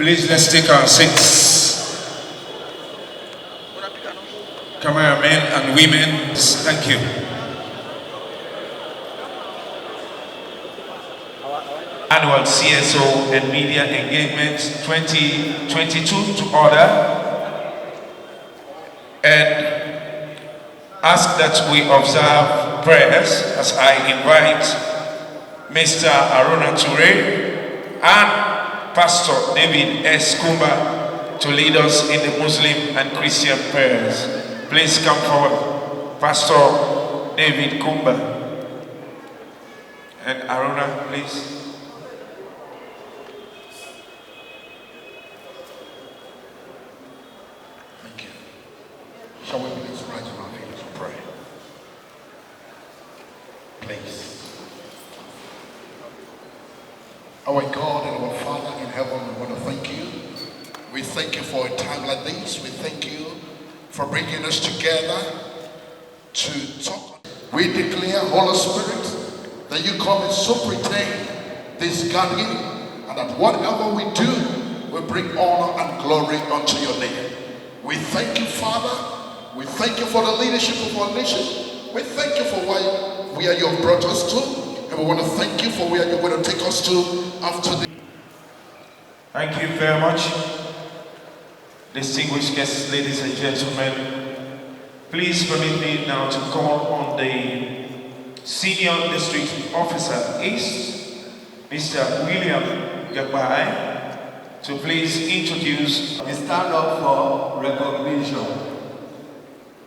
Please, let's take our seats. Cameramen and women, thank you. Annual CSO and Media Engagement 2022 to order, and ask that we observe prayers as I invite Mr. Aruna Ture and Pastor David S. Kumba to lead us in the Muslim and Christian prayers. Please come forward, Pastor David Kumba and Aruna, please. Thank you. Shall we please rise on our feet to pray? Please. Our God and our Father in heaven, we want to thank you. We thank you for a time like this. We thank you for bringing us together to talk. We declare, Holy Spirit, that you come and superintend this gathering, and that whatever we do will bring honor and glory unto your name. We thank you, Father. We thank you for the leadership of our nation. We thank you for where you have brought us to. And we want to thank you for where you're going to take us to after the... Thank you very much. Distinguished guests, ladies and gentlemen, please permit me now to call on the Senior District Officer East, Mr. William Gabai, to please introduce. We stand up for recognition.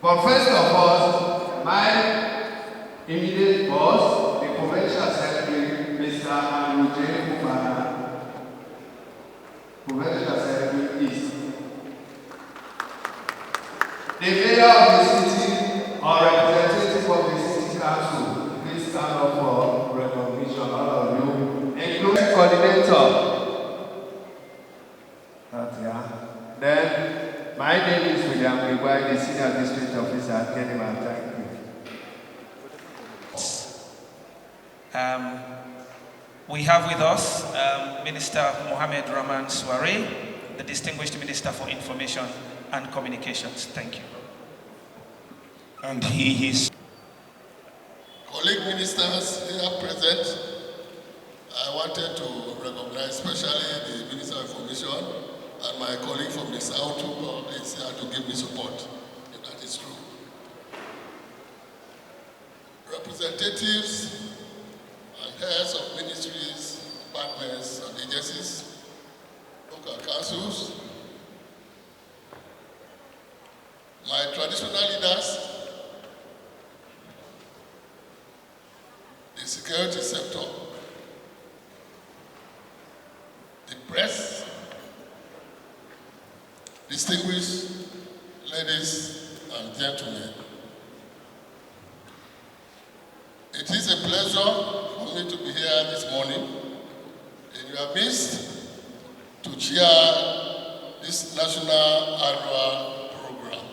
But first of all, my immediate boss, the Provincial Secretary, Mr. Andrew Kumana, Provincial Secretary East. The mayor of the city or representative of the city council, please stand up for recognition, all of you, including coordinator. Then, my name is William Gabai, the Senior District Officer at Kenema. Thank you. We have with us Minister Mohammed Rahman Suare, the Distinguished Minister for Information and Communications. Thank you. And he is... Colleague ministers here present, I wanted to recognize especially the Minister of Information and my colleague from the South who is here to give me support, if that is true. Representatives and heads of ministries, departments and agencies, local councils, my traditional leaders, the security sector, the press, distinguished ladies and gentlemen. It is a pleasure for me to be here this morning in your midst to chair this national annual program.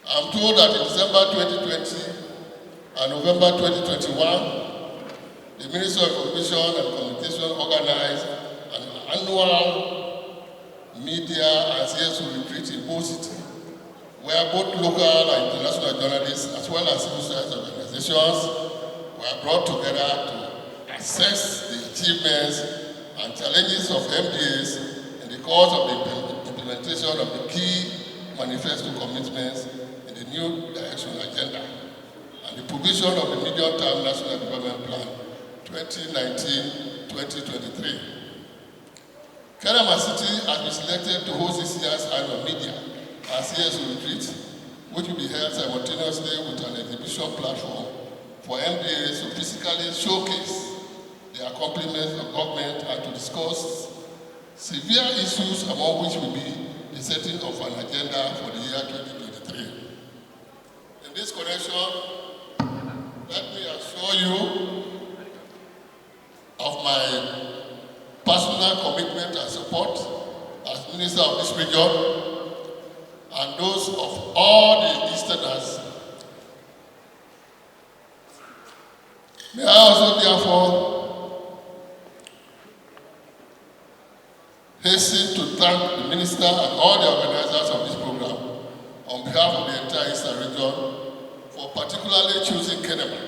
I'm told that in December 2020 and November 2021, the Ministry of Information and Communication organized an annual media and CSO retreat in Bo City, where both local and international journalists, as well as civil society organizations, were brought together to assess the achievements and challenges of MDAs in the course of the implementation of the key manifesto commitments in the new direction agenda and the provision of the medium-term National Development Plan 2019-2023. Kenema City has been selected to host this year's annual media and CSO retreat, which will be held simultaneously with an exhibition platform for MDAs to physically showcase the accomplishments of government and to discuss severe issues, among which will be the setting of an agenda for the year 2023. In this connection, let me assure you of my personal commitment and support as Minister of this region and those of all the Easterners. May I also therefore Minister and all the organizers of this program on behalf of the entire Eastern region for particularly choosing Kenema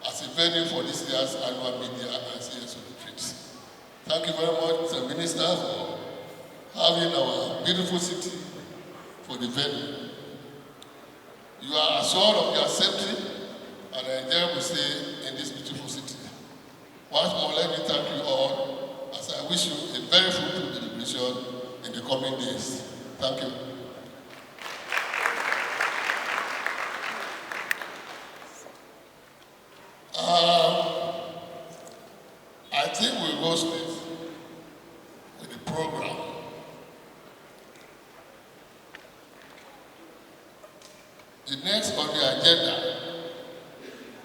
as a venue for this year's annual media and CSO retreats. Thank you very much, Mr. Minister, for having our beautiful city for the venue. You are assured of your safety and an enjoyable stay in this beautiful city. Once more, let me thank you all as I wish you a very fruitful celebration in the coming days. Thank you. I think we'll go straight with the program. The next on the agenda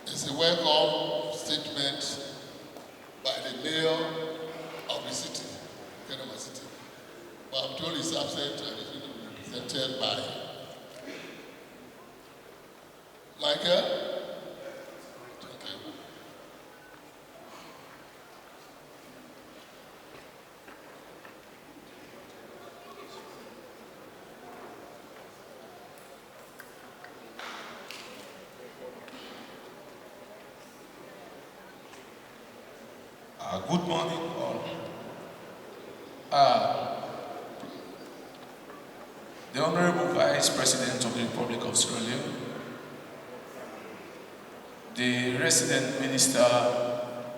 is a welcome statement by the mayor of the city, Kenema City. But I'm told he's absent and is going to be represented by Michael. Good morning, all. The Honorable Vice President of the Republic of Sierra Leone, the Resident Minister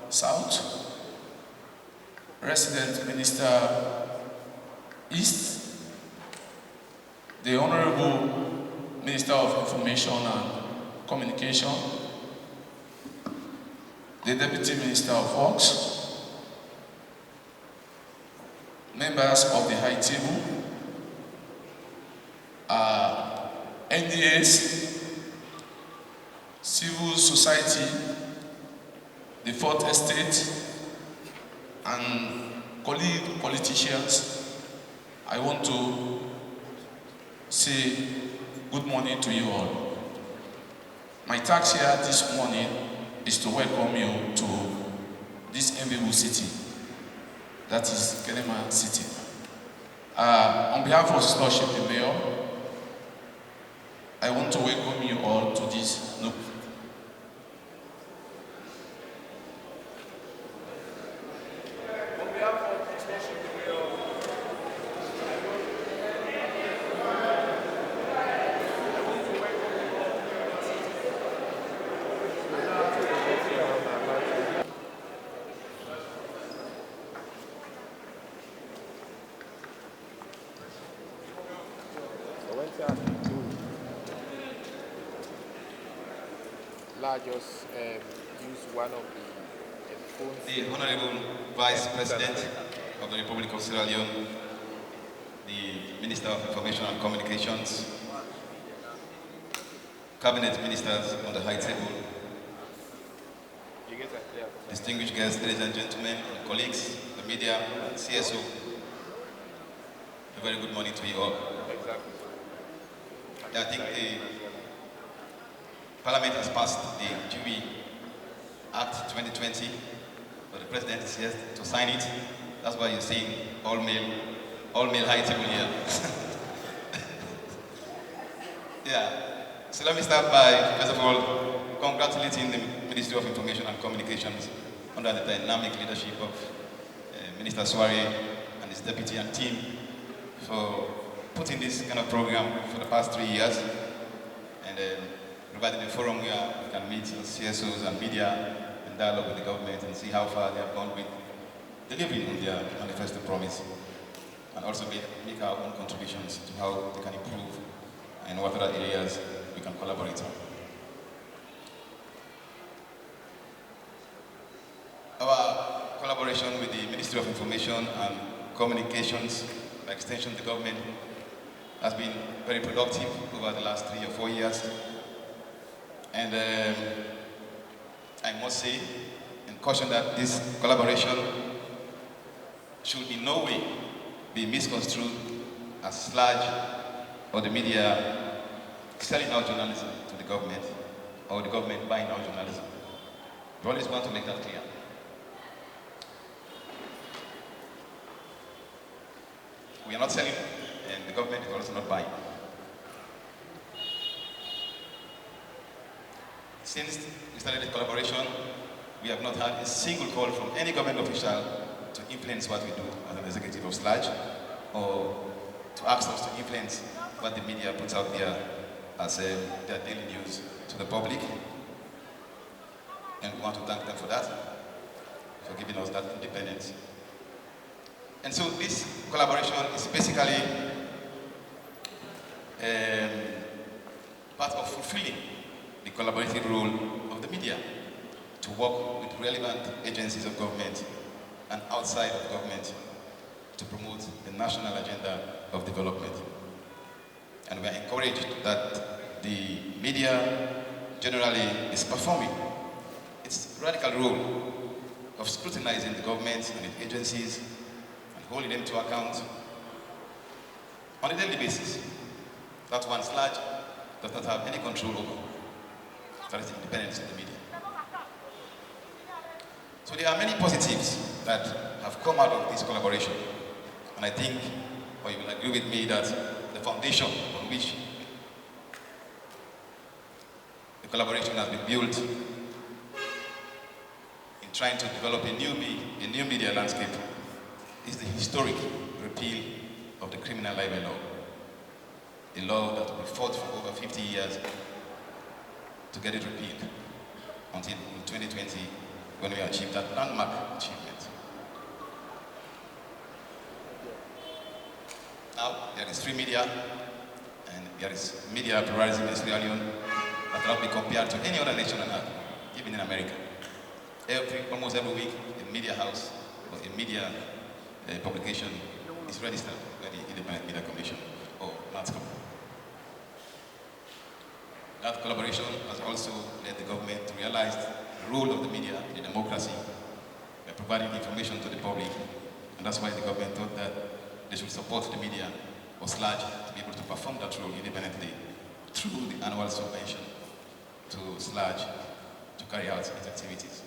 South, Resident Minister East, the Honorable Minister of Information and Communication, the Deputy Minister of Works, members of the High Table, NDAs, civil society, the Fourth Estate, and colleague politicians, I want to say good morning to you all. My task here this morning is to welcome you to this enviable city, that is Kenema City. On behalf of His Lordship the Mayor, I want to welcome you all to this nook. Just use one of the phones. The Honorable Vice President of the Republic of Sierra Leone, the Minister of Information and Communications, Cabinet Ministers on the High Table, distinguished guests, ladies and gentlemen, and colleagues, the media, and CSO, a very good morning to you all. Exactly. I think the Parliament has passed the Jubilee Act 2020, but the President is here to sign it. That's why you're seeing all male high table here. Yeah. So let me start by, first of all, congratulating the Ministry of Information and Communications under the dynamic leadership of Minister Suare and his deputy and team for putting this kind of program for the past 3 years, and providing a forum where we can meet CSOs and media and dialogue with the government and see how far they have gone with delivering on their manifesto promise, and also make our own contributions to how they can improve and what other areas we can collaborate on. Our collaboration with the Ministry of Information and Communications, by extension the government, has been very productive over the last 3 or 4 years. And I must say and caution that this collaboration should in no way be misconstrued as sludge or the media selling out journalism to the government or the government buying out journalism. We always want to make that clear. we are not selling, and the government is also not buying. Since we started this collaboration, we have not had a single call from any government official to influence what we do as an executive of SLAJ, or to ask us to influence what the media puts out there as their daily news to the public. And we want to thank them for that, for giving us that independence. And so this collaboration is basically part of fulfilling the collaborative role of the media to work with relevant agencies of government and outside of government to promote the national agenda of development. And we are encouraged that the media generally is performing its radical role of scrutinizing the government and its agencies and holding them to account on a daily basis. That one SLAJ does not have any control over. That is the independence of the media. So there are many positives that have come out of this collaboration. And I think, or you will agree with me, that the foundation on which the collaboration has been built in trying to develop a new media landscape is the historic repeal of the criminal libel law. A law that we fought for over 50 years to get it repealed until in 2020 when we achieved that landmark achievement. Now there is free media and there is media pluralism in Sierra Leone that cannot be compared to any other nation on earth, even in America. Almost every week, a media house or a media publication is registered by the Independent Media Commission or NATCOM. That collaboration has also led the government to realize the role of the media in democracy by providing information to the public. And that's why the government thought that they should support the media or SLAJ to be able to perform that role independently through the annual subvention to SLAJ to carry out its activities.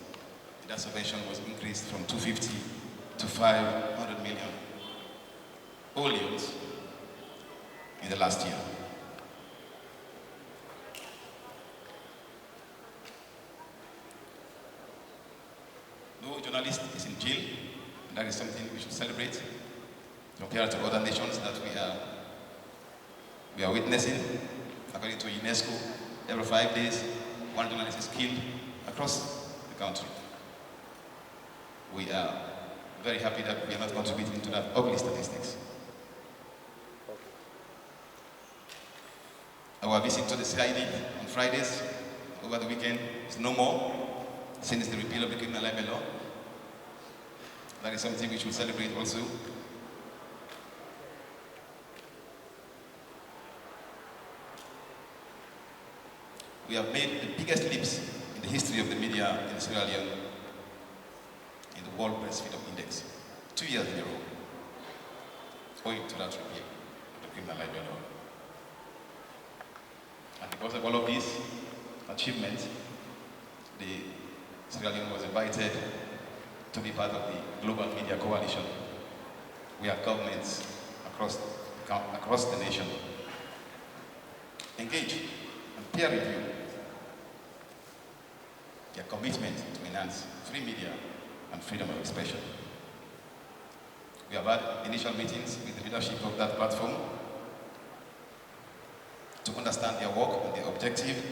That subvention was increased from 250 to 500 million oleos in the last year. No journalist is in jail, and that is something we should celebrate compared to other nations that we are witnessing. According to UNESCO, every 5 days, one journalist is killed across the country. We are very happy that we are not contributing to that ugly statistics. Our visit to the CID on Fridays over the weekend is no more since the repeal of the criminal libel law. That is something we should celebrate also. We have made the biggest leaps in the history of the media in Sierra Leone in the World Press Freedom Index, 2 years in a row, owing to that repeal of the criminal libel law. And because of all of these achievements, the Sierra Leone was invited to be part of the Global Media Coalition. We have governments across the nation engage and peer review their commitment to enhance free media and freedom of expression. We have had initial meetings with the leadership of that platform to understand their work and their objective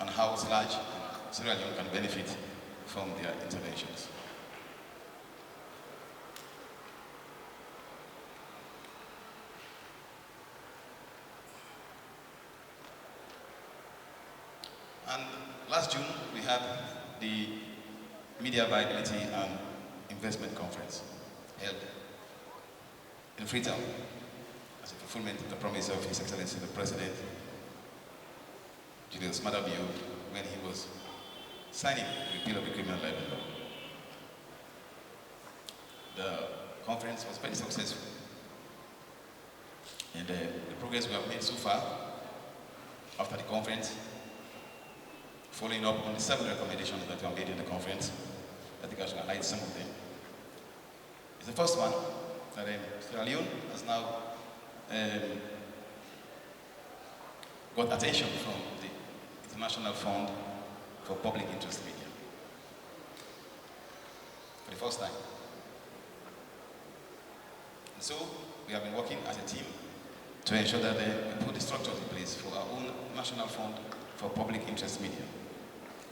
and how SLAJ and Sierra Leone can benefit from their interventions. And last June, we had the Media Viability and Investment Conference held in Freetown as a fulfillment of the promise of His Excellency the President, Julius Madabio, when he was signing the repeal of the criminal libel law. The conference was very successful. And the progress we have made so far after the conference, following up on the 7 recommendations that were made in the conference, I think I should highlight some of them. The first one that Sierra Leone has now got attention from the International Fund for Public Interest Media for the first time. And so we have been working as a team to ensure that we put the structures in place for our own National Fund for Public Interest Media.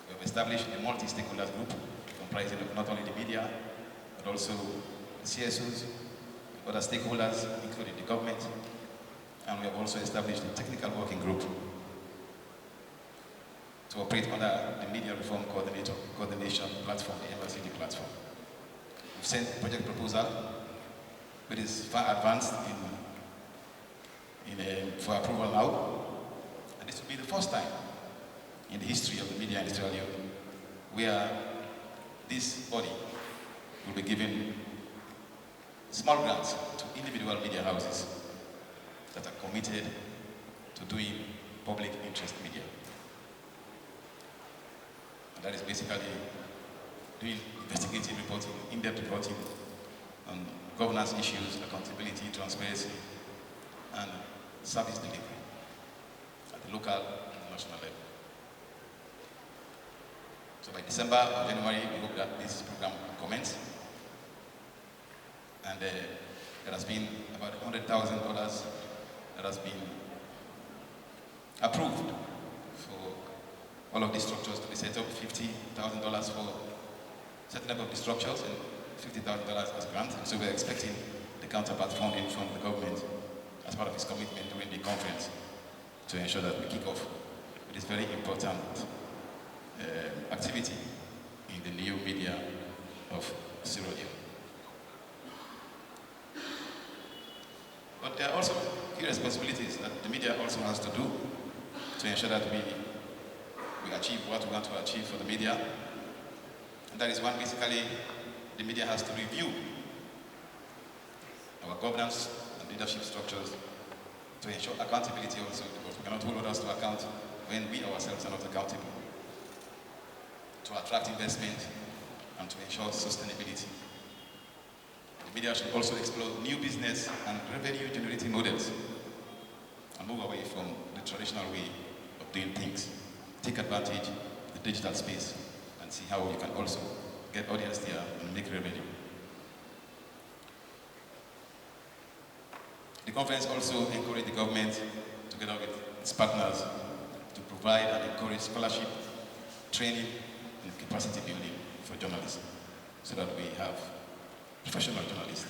We have established a multi-stakeholders group comprising of not only the media, but also the CSOs, other stakeholders, including the government, and we have also established a technical working group to operate under the Media Reform Coordination Platform, the MRCD platform. We've sent a project proposal, which is far advanced for approval now, and this will be the first time in the history of the media in Sierra Leone where this body will be giving small grants to individual media houses that are committed to doing public interest media. And that is basically doing investigative reporting, in-depth reporting on governance issues, accountability, transparency, and service delivery at the local and national level. So by December or January, we hope that this program will commence. And there has been about $100,000 that has been approved for all of these structures to be set up, $50,000 for setting up of the structures and $50,000 as grant. And so we're expecting the counterpart funding from the government as part of its commitment during the conference to ensure that we kick off with this very important activity in the new media of Sierra Leone. But there are also key responsibilities that the media also has to do to ensure that we achieve what we want to achieve for the media. And that is one, basically, the media has to review our governance and leadership structures to ensure accountability also, because we cannot hold others to account when we ourselves are not accountable, to attract investment and to ensure sustainability. The media should also explore new business and revenue generating models and move away from the traditional way of doing things. Take advantage of the digital space and see how you can also get audience there and make revenue. The conference also encouraged the government, together with its partners, to provide and encourage scholarship, training, and capacity building for journalists, so that we have professional journalists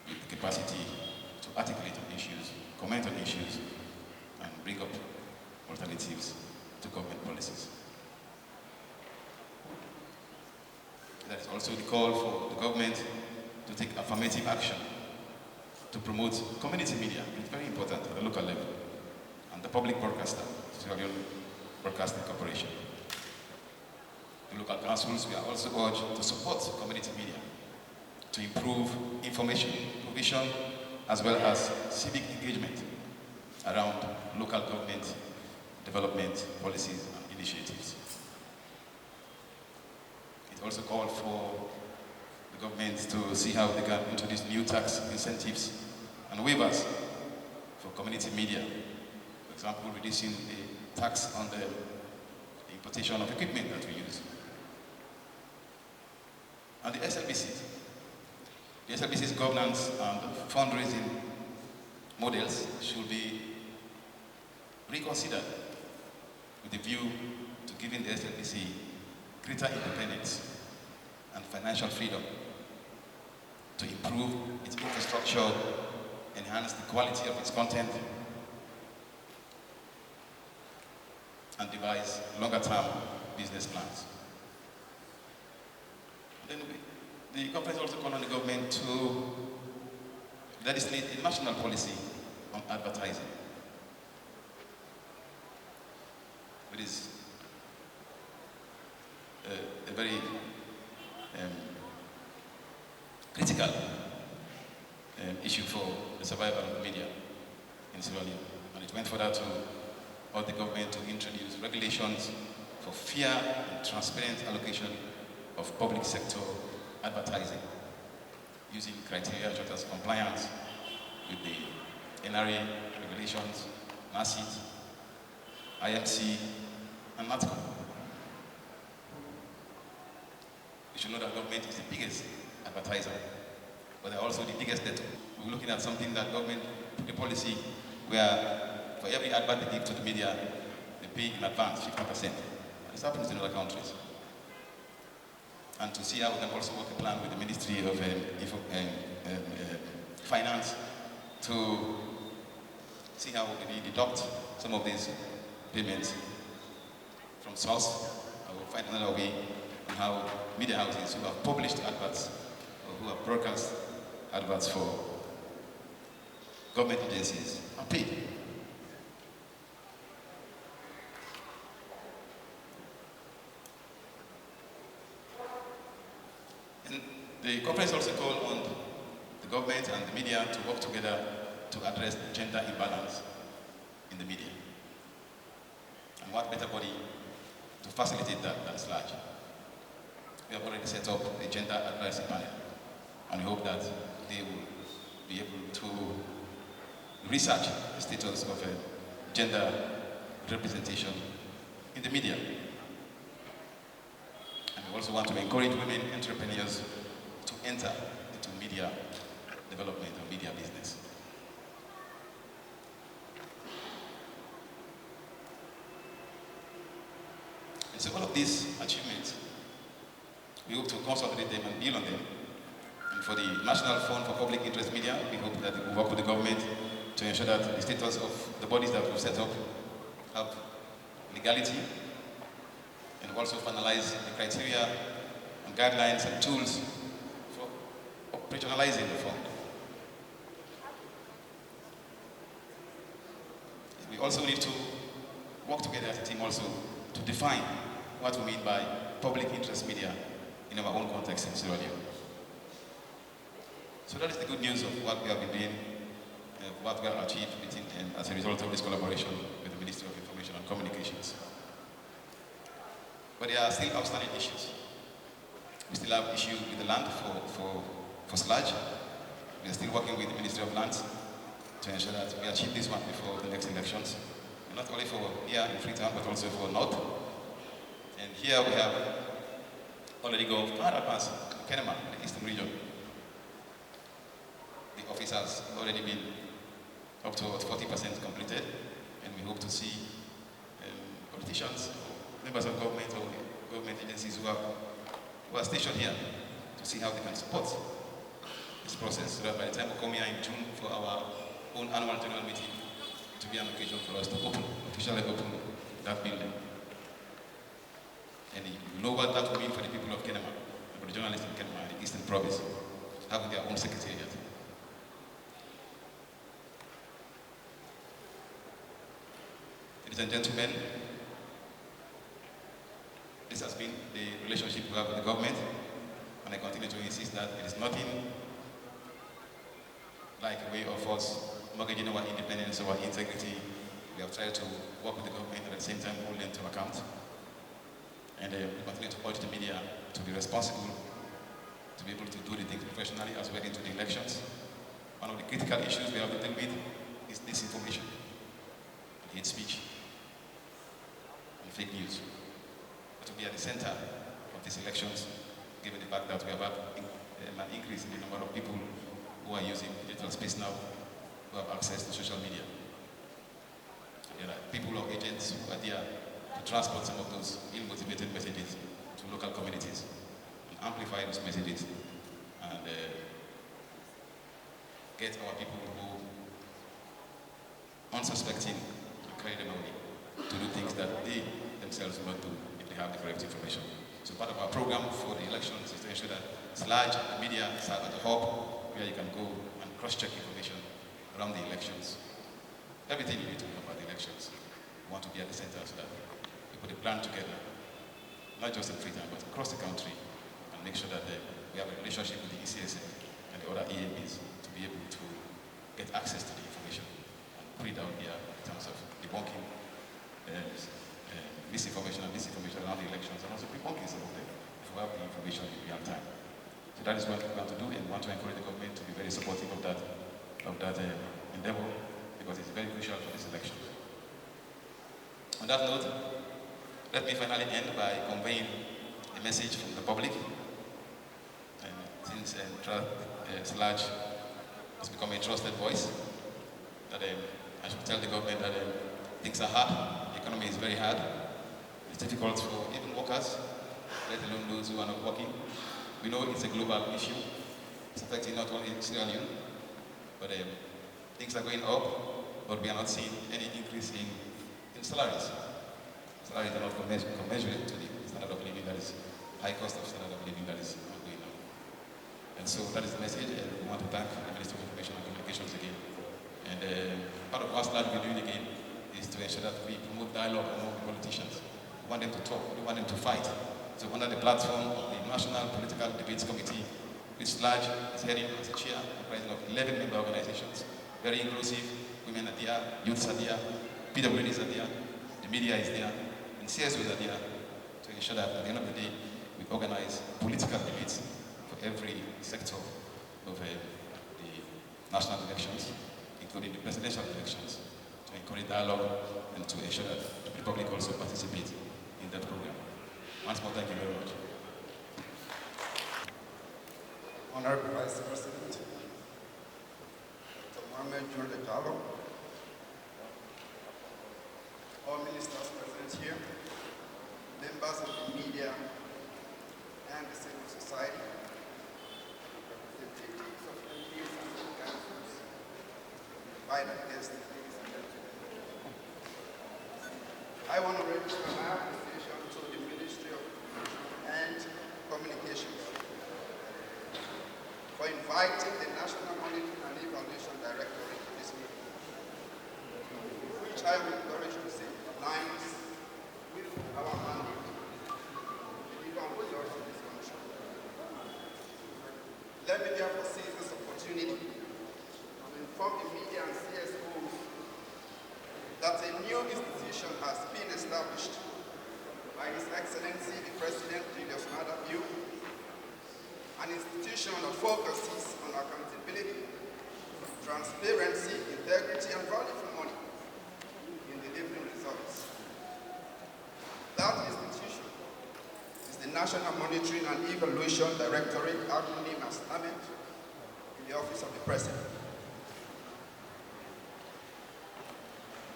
with the capacity to articulate on issues, comment on issues, and bring up alternatives to government policies. That is also the call for the government to take affirmative action to promote community media. It's very important at the local level, and the public broadcaster, Sierra Leone Broadcasting Corporation. The local councils, we are also urged to support community media to improve information provision as well as civic engagement around local government development policies and initiatives. It also called for the government to see how they can introduce new tax incentives and waivers for community media. For example, reducing the tax on the importation of equipment that we use. And the SLBC. The SLBC's governance and fundraising models should be reconsidered with a view to giving the SLBC greater independence and financial freedom to improve its infrastructure, enhance the quality of its content, and devise longer-term business plans. Then the conference also called on the government to legislate a national policy on advertising. It is a very critical issue for the survival of the media in Sierra Leone. And it went further to urge the government to introduce regulations for fair and transparent allocation of public sector advertising using criteria such as compliance with the NRA regulations, NACIT, IMC, and NATCO. You should know that government is the biggest advertiser, but they're also the biggest debtor. We're looking at something that government put a policy where for every advert they give to the media, they pay in advance 50%. This happens in other countries. And to see how we can also work a plan with the Ministry of Finance to see how we deduct some of these payments from source. I will find another way on how media houses who have published adverts or who have broadcast adverts for government agencies are paid. And the conference also called on the government and the media to work together to address gender imbalance in the media. And what better body to facilitate that than SLAG? We have already set up a gender advisory panel, and we hope that they will be able to research the status of gender representation in the media. And we also want to encourage women entrepreneurs to enter into media development or media business. And so all of these achievements, we hope to consolidate them and build on them. And for the National Fund for Public Interest Media, we hope that we will work with the government to ensure that the status of the bodies that we've set up have legality, and also finalize the criteria and guidelines and tools for operationalizing the fund. We also need to work together as a team also to define what we mean by public interest media in our own context in Sierra Leone. So that is the good news of what we have been doing, what we have achieved as a result of this collaboration with the Ministry of Information and Communications. But there are still outstanding issues. We still have issues with the land for SLAG. We are still working with the Ministry of Lands to ensure that we achieve this one before the next elections. And not only for here in Freetown, but also for North. And here we have already gone far advanced in Kenema, the Eastern region. The office has already been up to 40% completed, and we hope to see politicians, members of government or government agencies who are stationed here to see how they can support this process, so that by the time we come here in June for our own annual general meeting, to be an occasion for us to officially open that building. And you know what that will mean for the people of Kenema, for the journalists in Kenema, the Eastern Province, having their own secretariat. Ladies and gentlemen, this has been the relationship we have with the government, and I continue to insist that it is nothing like a way of us mortgaging our independence, our integrity. We have tried to work with the government and at the same time hold them to account. And we continue to urge the media to be responsible, to be able to do the things professionally as well into the elections. One of the critical issues we have to deal with is disinformation, hate speech, and fake news. But to be at the center of these elections, given the fact that we have had an increase in the number of people who are using digital space now, who have access to social media. There are people or agents who are there to transport some of those ill-motivated messages to local communities and amplify those messages and get our people who unsuspecting and carry them away to do things that they themselves will not do if they have the correct information. So part of our program for the elections is to ensure that SLAG and the media serve as a hub where you can go and cross-check information around the elections. Everything you need to know about the elections, we want to be at the center so that we put a plan together, not just in Freetown, but across the country, and make sure that we have a relationship with the ECSM and the other EABs to be able to get access to the information and put it out there in terms of debunking misinformation and disinformation around the elections, and also debunking some of them if we have the information in real time. So So that is what we want to do, and we want to encourage the government to be very supportive of that endeavor, because it's very crucial for this election. On that note, let me finally end by conveying a message from the public. And since Sludge has become a trusted voice, that I should tell the government that things are hard, the economy is very hard, it's difficult for even workers, let alone those who are not working. We know it's a global issue, it's affecting not only Sierra Leone, but things are going up, but we are not seeing any increase in salaries. Salaries are not commensurate to the standard of living that is, high cost of standard of living that is going on. And so that is the message, and we want to thank the Minister of Information and Communications again. And part of what SLAD will be doing again is to ensure that we promote dialogue among the politicians. We want them to talk, we want them to fight. So under the platform of the National Political Debates Committee, which SLAD is heading as a chair, comprising of 11 member organizations, very inclusive, women are there, youths are there, PWDs are there, the media is there, and CSOs are there, to ensure that at the end of the day, we organize political debates for every sector of the national elections, including the presidential elections, to encourage dialogue and to ensure that the public also participate in that program. Once more, thank you very much. Honorable Vice President, Dr. Mohamed Diallo, all ministers present here, members of the media and the civil society, representatives of MPs and councils, invited guests, ladies and gentlemen. I want to register my appreciation to the Ministry of Information and Communications for inviting the National Monitoring and Evaluation Directorate to this meeting, which I am encouraged to say aligns with our mandate to deliver on results in this country. Let me therefore seize this opportunity to inform the media and CSOs that a new institution has been established by His Excellency the President Julius Maada Bio, an institution that focuses on accountability, transparency, integrity, and value for money in delivering results. That institution is the National Monitoring and Evaluation Directorate, acronym as NAMED, in the Office of the President.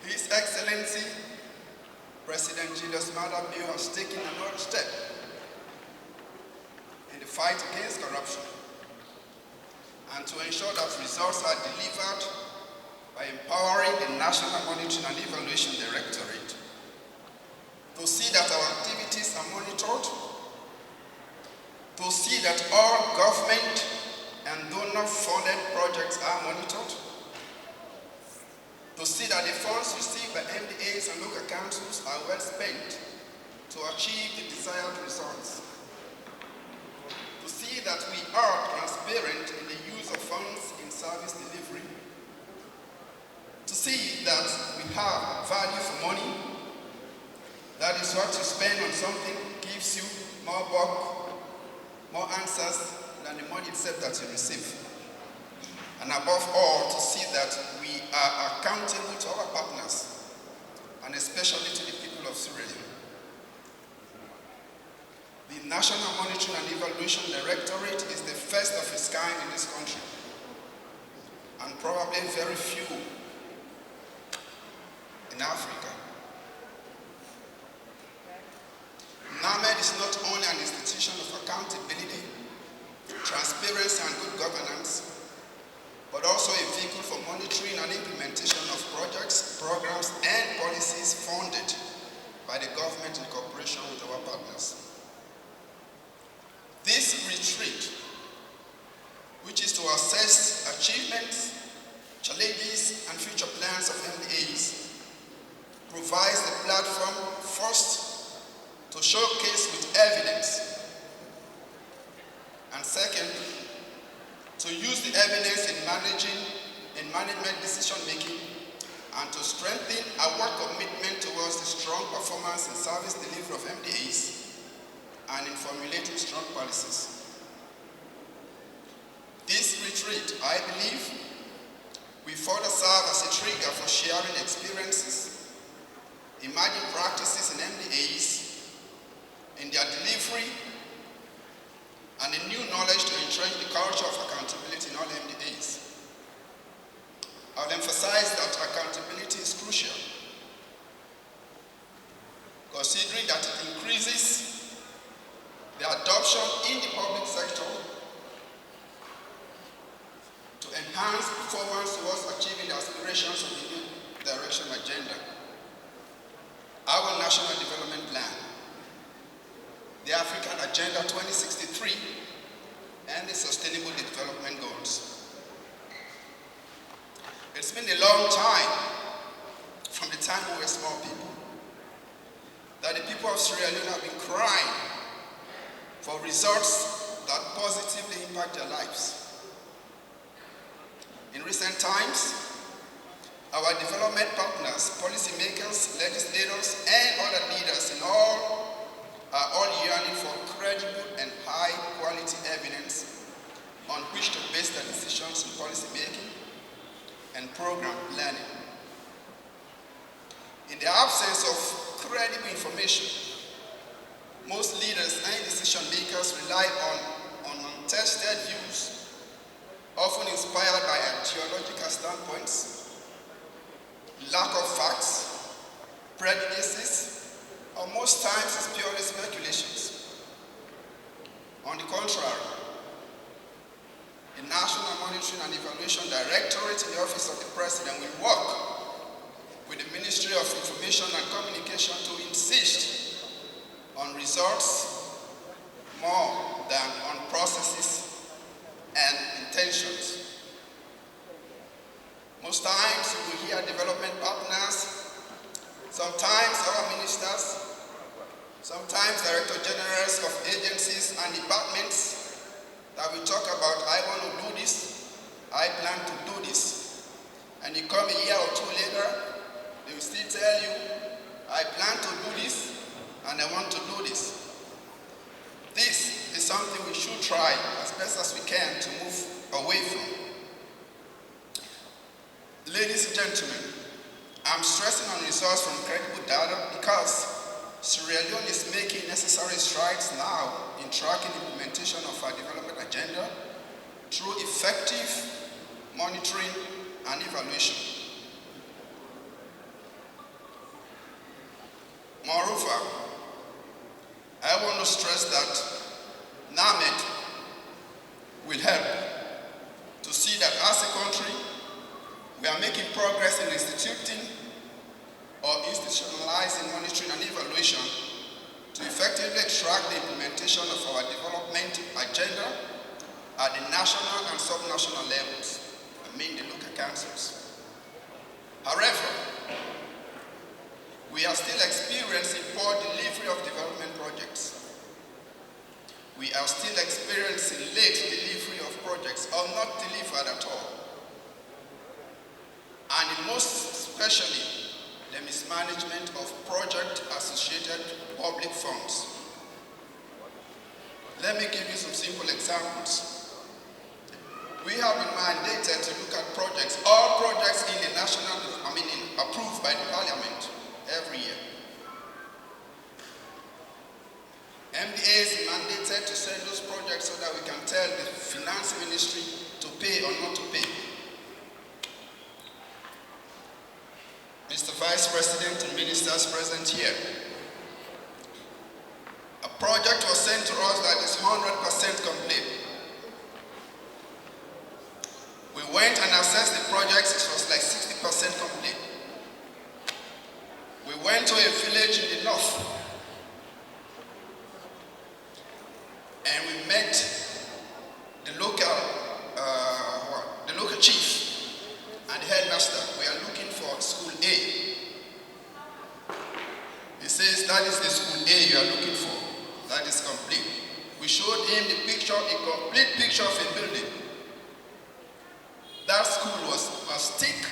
His Excellency President Julius Maada Bio has taken another step in the fight against corruption and to ensure that results are delivered by empowering the National Monitoring and Evaluation Directorate to see that our activities are monitored, to see that all government and donor-funded projects are monitored, to see that the funds received by MDAs and local councils are well spent to achieve the desired results, to see that we are transparent in the use of funds in service delivery, to see that we have value for money. That is what you spend on something gives you more work, more answers than the money itself that you receive. And above all, to see that we are accountable to our partners, and especially to the people of Sierra Leone. The National Monitoring and Evaluation Directorate is the first of its kind in this country, and probably very few in Africa. NAMED is not only an institution of accountability, transparency, and good governance, but also a vehicle for monitoring and implementation of projects, programs, and policies funded by the government in cooperation with our partners. This retreat, which is to assess achievements, challenges, and future plans of MDAs, provides the platform first to showcase with evidence, and second, to use the evidence in management decision-making, and to strengthen our commitment towards the strong performance and service delivery of MDAs and in formulating strong policies. retreat, I believe, will further serve as a trigger for sharing experiences, emerging practices in MDAs, in their delivery, and a new knowledge to entrench the culture of accountability in all MDAs. I'll emphasize that accountability is crucial, considering that it increases the adoption in the public sector to enhance performance towards achieving the aspirations of the new direction agenda, our National Development Plan, the African Agenda 2063, and the Sustainable Development Goals. It's been a long time, from the time we were small people, that the people of Sierra Leone have been crying for results that positively impact their lives. In recent times, our development partners, policymakers, legislators, and other leaders in all are all yearning for credible and high-quality evidence on which to base their decisions in policy making and program planning. In the absence of credible information, most leaders and decision makers rely on untested views, often inspired by ideological standpoints, lack of facts, prejudices, or most times it's purely speculations. On the contrary, the National Monitoring and Evaluation Directorate in the Office of the President will work with the Ministry of Information and Communication to insist on results more than on processes and intentions. Most times you will hear development partners, sometimes our ministers, sometimes director generals of agencies and departments that we talk about, I want to do this, I plan to do this. And you come a year or two later, they will still tell you, I plan to do this, and I want to do this. This is something we should try as best as we can to move away from. Ladies and gentlemen, I'm stressing on results from credible data because Sierra Leone is making necessary strides now in tracking the implementation of our development agenda through effective monitoring and evaluation. Moreover, I want to stress that NAMED will help to see that as a country, we are making progress in instituting or institutionalizing monitoring and evaluation to effectively track the implementation of our development agenda at the national and subnational levels, I mean the local councils. However, we are still experiencing poor delivery of development projects. We are still experiencing late delivery of projects or not delivered at all. And most especially, the mismanagement of project-associated public funds. Let me give you some simple examples. We have been mandated to look at projects, all projects in the national, approved by the parliament every year. MDA is mandated to send those projects so that we can tell the finance ministry to pay or not to pay. Mr. Vice President and ministers present here, a project was sent to us that is 100% complete. We went and assessed the project, it was like 60% complete. We went to a village in the north and we met the local chief and the headmaster. We are looking for school A. He says that is the school A you are looking for. That is complete. We showed him the picture, a complete picture of a building. That school was thick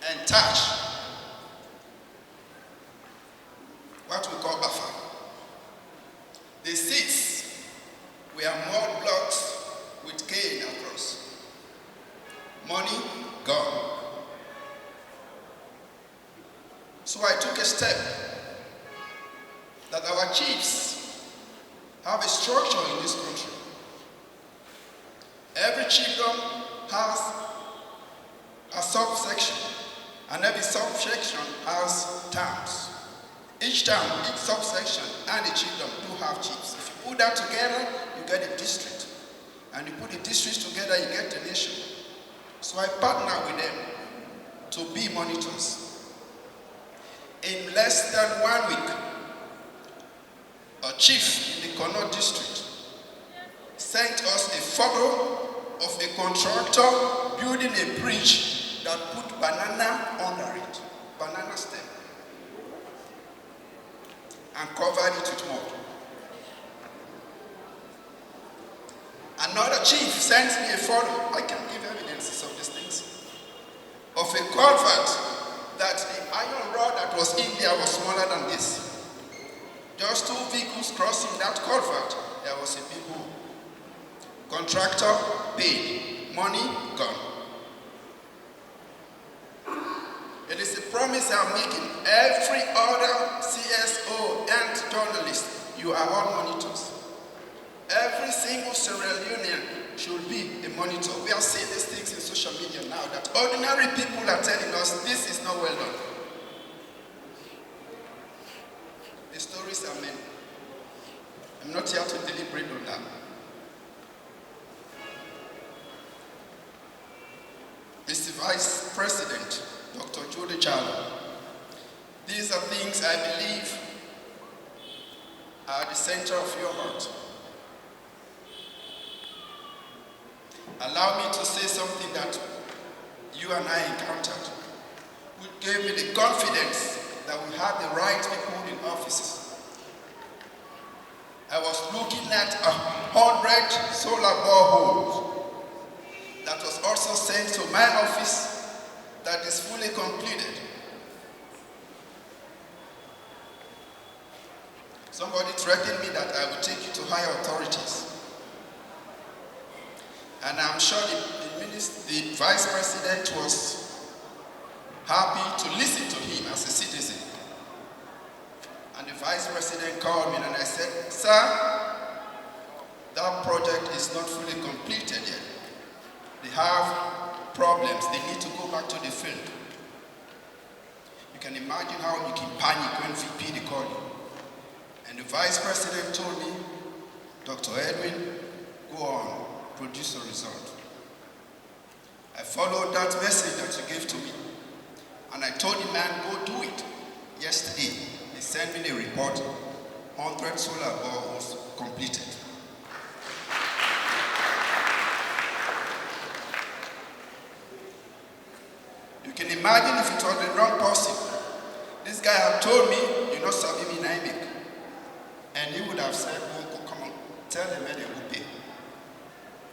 and thatched. What we call buffer. The seats were mud blocks with cane across. that our chiefs have a structure in this country. Every chiefdom has a subsection, and every subsection has towns. Each town, each subsection, and a chiefdom do have chiefs. If you put that together, you get a district. And you put the districts together, you get the nation. So I partner with them to be monitors. In less than 1 week, a chief in the Connaught district sent us a photo of a contractor building a bridge that put banana under it, banana stem, and covered it with mud. Another chief sent me a photo, I can give evidences of these things, of a culvert that the iron rod that was in there was smaller than this. Just 2 vehicles crossing that culvert, there was a big hole. Contractor paid, money gone. It is a promise I'm making. Every other CSO and journalist, you are all monitors. Every single Sierra Leonean should be a monitor. We are seeing these things in social media now that ordinary people are telling us this is not well done. The stories are many. I'm not here to deliberate on that. Mr. Vice President, Dr. Jude Jalo, these are things I believe are at the center of your heart. Allow me to say something that you and I encountered, which gave me the confidence that we have the right people in offices. I was looking at 100 solar boreholes that was also sent to my office that is fully completed. Somebody threatened me that I would take you to higher authorities. And I'm sure the Vice President was happy to listen to him as a citizen. And the Vice President called me and I said, sir, that project is not fully completed yet. They have problems. They need to go back to the field. You can imagine how you can panic when VP they call you. And the Vice President told me, Dr. Edwin, go on, produce a result. I followed that message that you gave to me. And I told the man, go do it. Yesterday, he sent me the report, 100 solar boreholes completed. You can imagine if it was the wrong person. This guy had told me, you're not serving me Naimik. And he would have said, oh, come on, tell them where they will pay.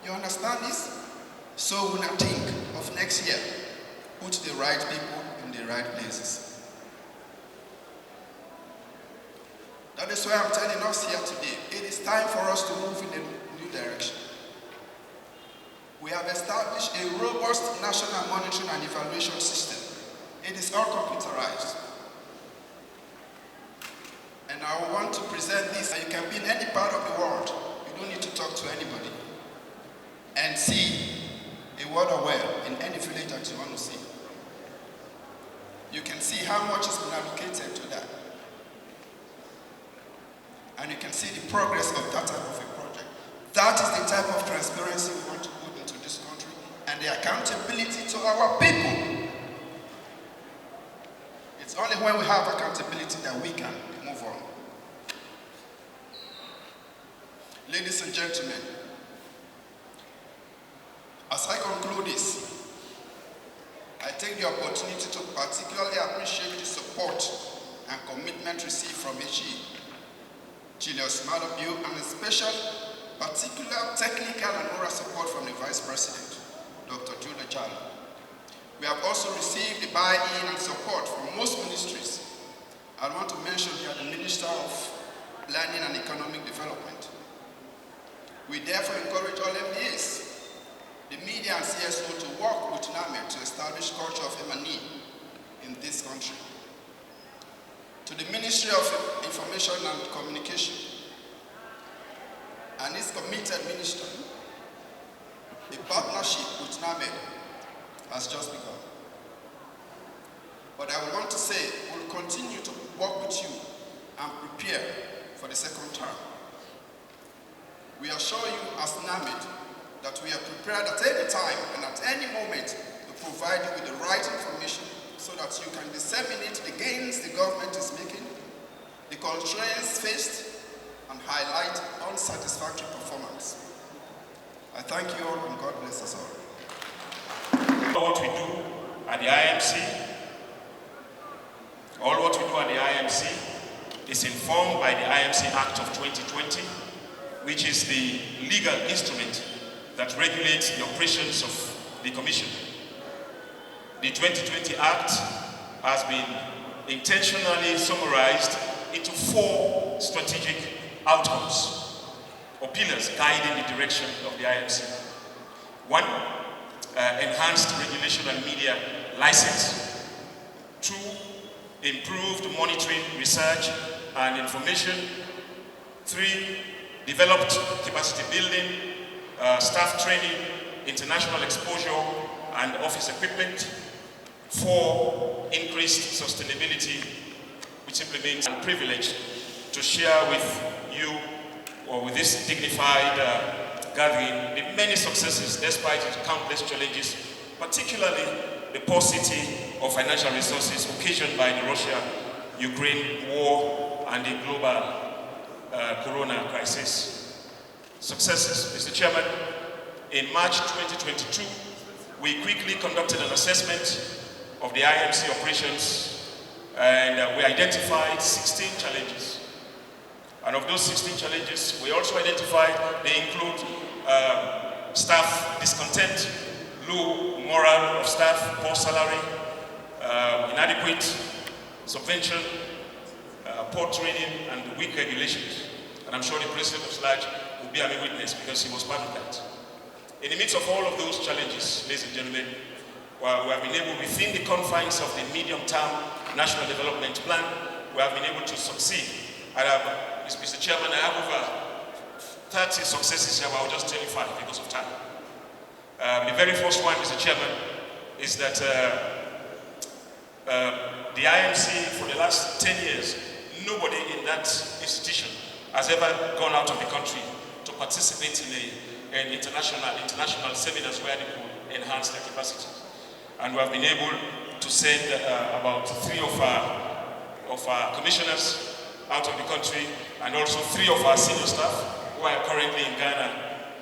You understand this? So when I think of next year, put the right people in the right places. That is why I'm telling us here today, it is time for us to move in a new direction. We have established a robust national monitoring and evaluation system. It is all computerized. And I want to present this. You can be in any part of the world. You don't need to talk to anybody. And see a water well in any village that you want to see. You can see how much has been allocated to that. And you can see the progress of that type of a project. That is the type of transparency we want to put into this country and the accountability to our people. It's only when we have accountability that we can move on. Ladies and gentlemen, as I conclude this, I take the opportunity to particularly appreciate the support and commitment received from HE, Julius Madabio, and a special, particular technical and moral support from the Vice President, Dr. Jude Jalo. We have also received the buy-in and support from most ministries. I want to mention here the Minister of Planning and Economic Development. We therefore encourage all MDAs, the media and CSO to work with NAME to establish culture of M&E in this country. To the Ministry of Information and Communications, partnership with NAMED has just begun. But I want to say we'll continue to work with you and prepare for the second term. We assure you as NAMED that we are prepared at any time and at any moment to provide you with the right information so that you can disseminate the gains the government is making, the constraints faced, and highlight unsatisfactory performance. I thank you all and God bless us all. What we do at the IMC, all what we do at the IMC is informed by the IMC Act of 2020, which is the legal instrument that regulates the operations of the Commission. The 2020 Act has been intentionally summarized into 4 strategic outcomes or pillars guiding the direction of the IMC. 1, enhanced regulation and media license. 2, improved monitoring, research and information. 3, developed capacity building, staff training, international exposure and office equipment. 4, increased sustainability, which simply means I'm privileged to share with you or with this dignified gathering the many successes despite its countless challenges, particularly the paucity of financial resources occasioned by the Russia-Ukraine war and the global corona crisis. Successes, Mr. Chairman, in March 2022, we quickly conducted an assessment of the IMC operations and we identified 16 challenges. And of those 16 challenges, we also identified they include staff discontent, low morale of staff, poor salary, inadequate subvention, poor training, and weak regulations. And I'm sure the President of SLAG will be a witness because he was part of that. In the midst of all of those challenges, ladies and gentlemen, we have been able, within the confines of the medium-term National Development Plan, we have been able to succeed. Mr. Chairman, I have over 30 successes here, but I'll just tell you 5 because of time. The very first one, Mr. Chairman, is that the IMC, for the last 10 years, nobody in that institution has ever gone out of the country to participate in international seminars where they could enhance their capacity. And we have been able to send about 3 of our commissioners out of the country, and also 3 of our senior staff who are currently in Ghana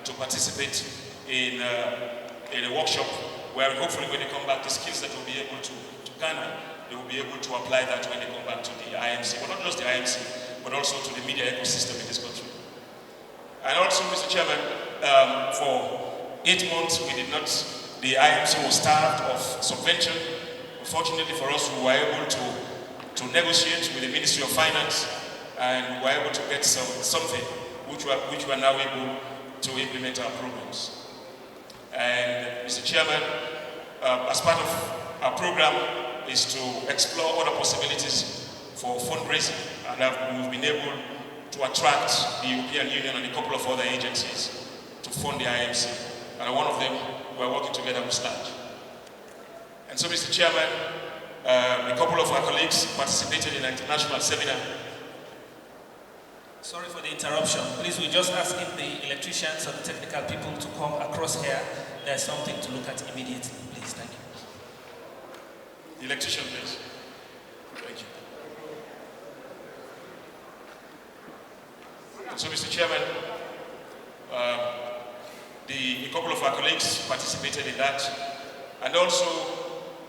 to participate in a workshop where hopefully when they come back, the skills that they'll be able to Ghana, they will be able to apply that when they come back to the IMC. But not just the IMC, but also to the media ecosystem in this country. And also, Mr. Chairman, for 8 months the IMC was starved of subvention. Fortunately for us, we were able to negotiate with the Ministry of Finance, and we were able to get something which we are now able to implement our programs. And Mr. Chairman, as part of our program is to explore other possibilities for fundraising, and we've been able to attract the European Union and a couple of other agencies to fund the IMC. And one of them, we're working together with SLAG. And so, Mr. Chairman, a couple of our colleagues participated in an international seminar. Sorry for the interruption. Please, we're just asking the electricians and the technical people to come across here. There's something to look at immediately. Please, thank you. The electrician, please. Thank you. And so, Mr. Chairman, a couple of our colleagues participated in that. And also,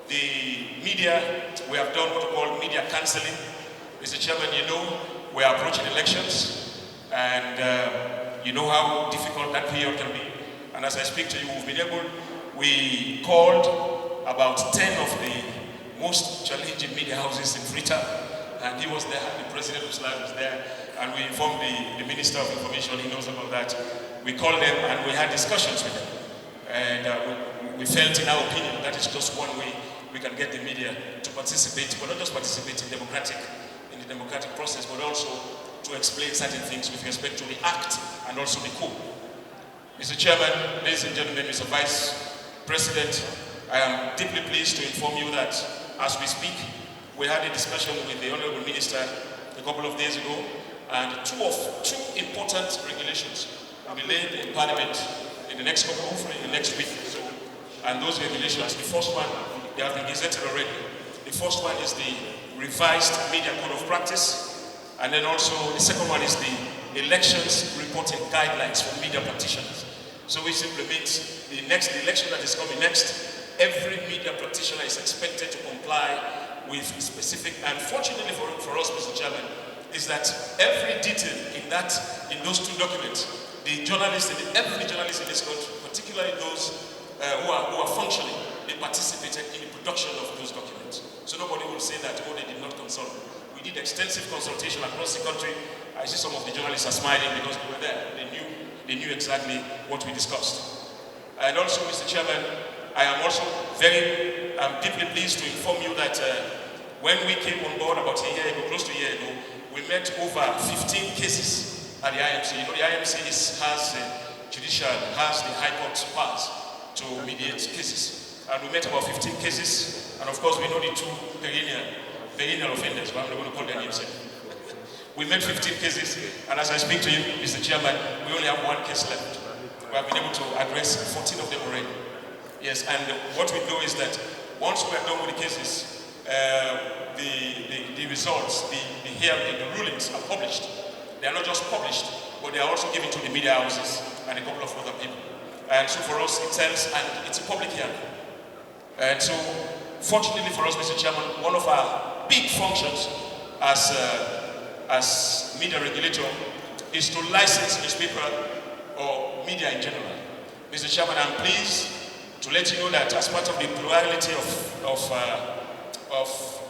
the media, we have done what we call media counseling. Mr. Chairman, you know, we are approaching elections, and you know how difficult that period can be. And as I speak to you, we called about 10 of the most challenging media houses in Freetown, and he was there, the President of SLAG was there, and we informed the Minister of Information, he knows about that. We called them and we had discussions with them. And we felt, in our opinion, that is just one way we can get the media to participate, but not just participate in the democratic process, but also to explain certain things with respect to the Act and also the code. Mr. Chairman, ladies and gentlemen, Mr. Vice President, I am deeply pleased to inform you that as we speak, we had a discussion with the Honorable Minister a couple of days ago, and two important regulations will be laid in Parliament in the next couple, hopefully in the next week. So, and those regulations, the first one, they have been gazetted already. The first one is the revised media code of practice, and then also the second one is the elections reporting guidelines for media practitioners. So which implements the election that is coming next. Every media practitioner is expected to comply with specific, and fortunately for us, Mr. Chairman, is that every detail in those two documents, the journalists, every journalist in this country, particularly those who are functioning, they participated in the production of those documents. So nobody will say that, oh, they did not consult. We did extensive consultation across the country. I see some of the journalists are smiling because they were there. They knew exactly what we discussed. And also, Mr. Chairman, I am also deeply pleased to inform you that when we came on board about a year ago, close to a year ago, we met over 15 cases at the IMC. You know, the IMC has the High Court powers to mediate cases. And we met about 15 cases, and of course we know the two perennial offenders, but I'm not going to call their names. We met 15 cases, and as I speak to you, Mr. Chairman, we only have one case left. We have been able to address 14 of them already. Yes, and what we do is that once we are done with the cases, the results, the rulings are published. They are not just published, but they are also given to the media houses and a couple of other people. And so for us, it tells, and it's a public hearing. And so, fortunately for us, Mr. Chairman, one of our big functions as media regulator is to license newspaper or media in general. Mr. Chairman, I'm pleased to let you know that as part of the plurality of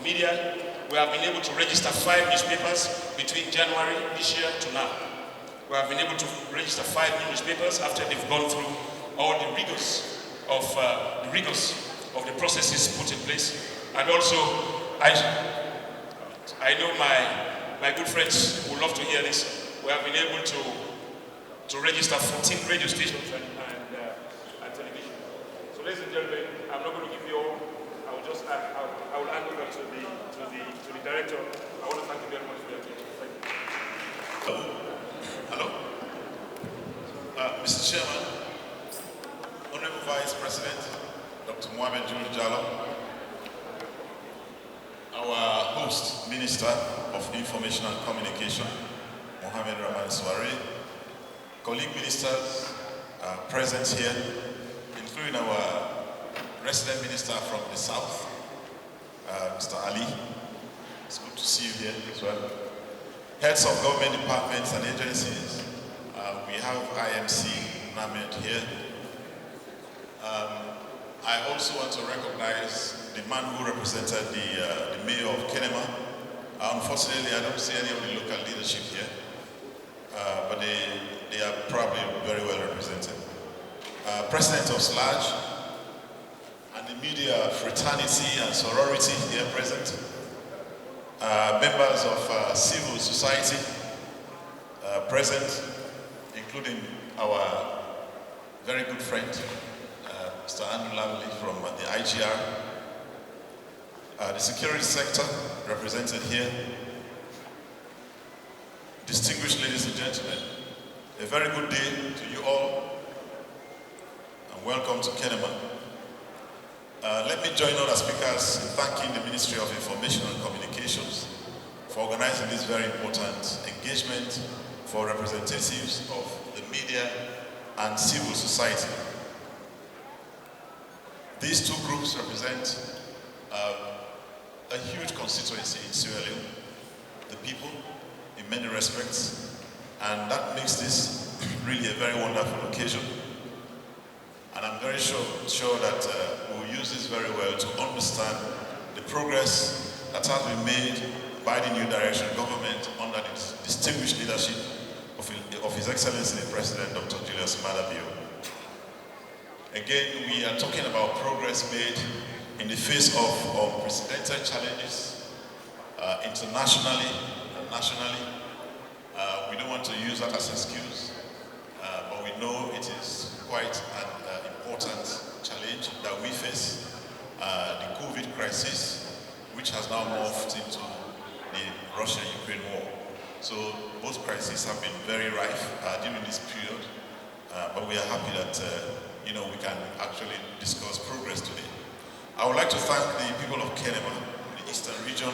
media, we have been able to register 5 newspapers between January this year to now. We have been able to register 5 new newspapers after they've gone through all the rigors of the processes put in place. And also, I know my good friends would love to hear this. We have been able to register 14 radio stations and television. So ladies and gentlemen, I'm not going to give you all. I will hand over to the director. I want to thank you very much for your attention. Thank you. Hello. Mr. Chairman, Honorable Vice President, Dr. Mohamed Jallo, our host, Minister of Information and Communication, Mohamed Rahman Suare, colleague ministers present here, including our resident minister from the South, Mr. Ali. It's good to see you here as well. Heads of government departments and agencies. We have IMC, NAMED here. I also want to recognize the man who represented the mayor of Kenema. Unfortunately, I don't see any of the local leadership here, but they are probably very well represented. President of SLAJ and the media fraternity and sorority here present. Members of civil society present, including our very good friend, Mr. Andrew Lavely from the IGR, the security sector represented here. Distinguished ladies and gentlemen, a very good day to you all, and welcome to Kenema. Let me join other speakers in thanking the Ministry of Information and Communications for organizing this very important engagement for representatives of the media and civil society. These two groups represent a huge constituency in Sierra Leone, the people in many respects, and that makes this really a very wonderful occasion. And I'm very sure that we'll use this very well to understand the progress that has been made by the new direction government under the distinguished leadership of His Excellency the President, Dr. Julius Maada Bio. Again, we are talking about progress made in the face of unprecedented challenges internationally and nationally. We don't want to use that as an excuse, but we know it is quite an important challenge that we face, the COVID crisis, which has now morphed into the Russia-Ukraine war. So both crises have been very rife during this period, but we are happy that we can actually discuss progress today. I would like to thank the people of Kenema, the Eastern region,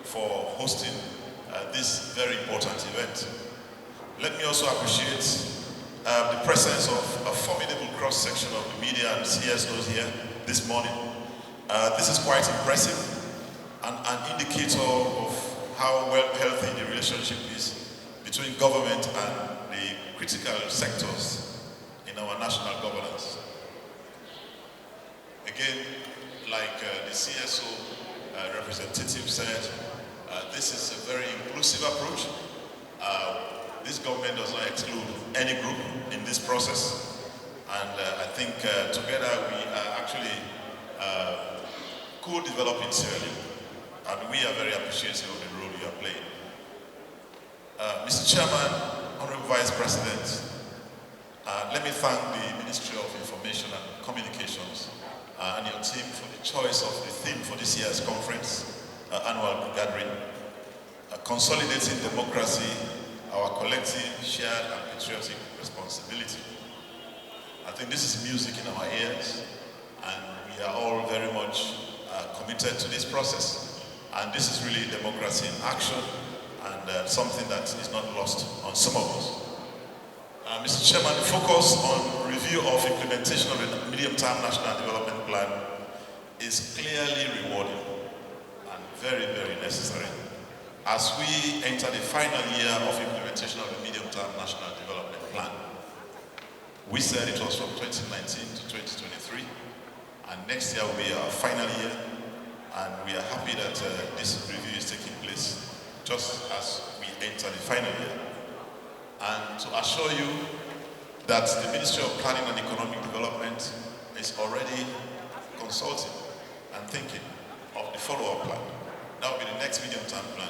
for hosting this very important event. Let me also appreciate the presence of a formidable cross-section of the media and CSOs here this morning. This is quite impressive and an indicator of how well healthy the relationship is between government and the critical sectors in our national governance. Again, like the CSO representative said, this is a very inclusive approach. This government does not exclude any group in this process. And I think together we are actually co-developing Sierra Leone. And we are very appreciative of the role you are playing. Mr. Chairman, Honorable Vice President, let me thank the Ministry of Information and Communications and your team for the choice of the theme for this year's conference, annual gathering, consolidating democracy, our collective, shared and patriotic responsibility. I think this is music in our ears, and we are all very much committed to this process. And this is really democracy in action, and something that is not lost on some of us. Mr. Chairman, the focus on review of implementation of the medium-term national development plan is clearly rewarding and very, very necessary as we enter the final year of implementation of the medium-term national development plan. We said it was from 2019 to 2023, and next year will be our final year, and we are happy that this review is taking place just as we enter the final year. And to assure you that the Ministry of Planning and Economic Development is already consulting and thinking of the follow-up plan. That will be the next medium-term plan,